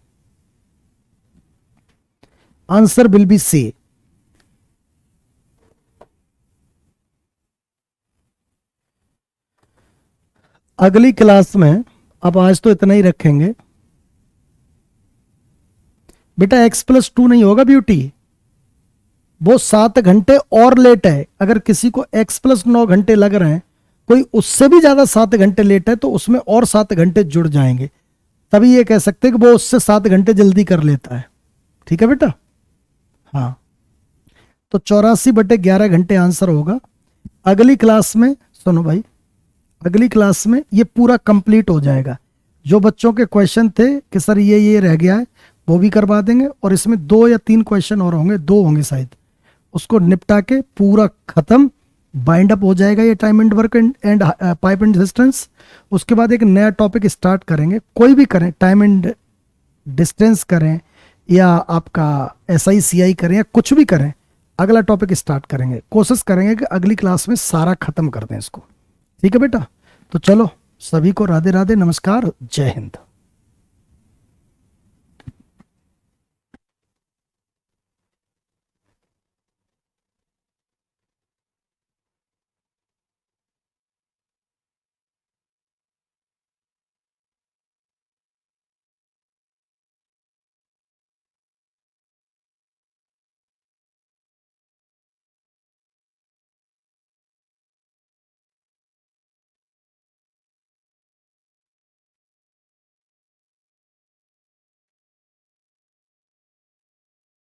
आंसर विल बी सी। अगली क्लास में, अब आज तो इतना ही रखेंगे बेटा, x+2 नहीं होगा ब्यूटी, वो 7 घंटे और लेट है। अगर किसी को x+9 घंटे लग रहे हैं, कोई उससे भी ज्यादा 7 घंटे लेट है, तो उसमें और 7 घंटे जुड़ जाएंगे, तभी ये कह सकते हैं कि वो उससे 7 घंटे जल्दी कर लेता है। ठीक है बेटा, हाँ। तो 84/11 घंटे आंसर होगा। अगली क्लास में सुनो भाई, अगली क्लास में ये पूरा कंप्लीट हो जाएगा। जो बच्चों के क्वेश्चन थे कि सर ये रह गया है, वो भी करवा देंगे। और इसमें 2 या 3 क्वेश्चन और होंगे, 2 होंगे शायद, उसको निपटा के पूरा खत्म, बाइंड अप हो जाएगा ये time and work and pipe and distance. उसके बाद एक नया टॉपिक स्टार्ट करेंगे, कोई भी करें, टाइम एंड डिस्टेंस करें या आपका SI CI करें या कुछ भी करें, अगला टॉपिक स्टार्ट करेंगे। कोशिश करेंगे कि अगली क्लास में सारा खत्म कर दें इसको। ठीक है बेटा, तो चलो सभी को राधे राधे, नमस्कार, जय हिंद।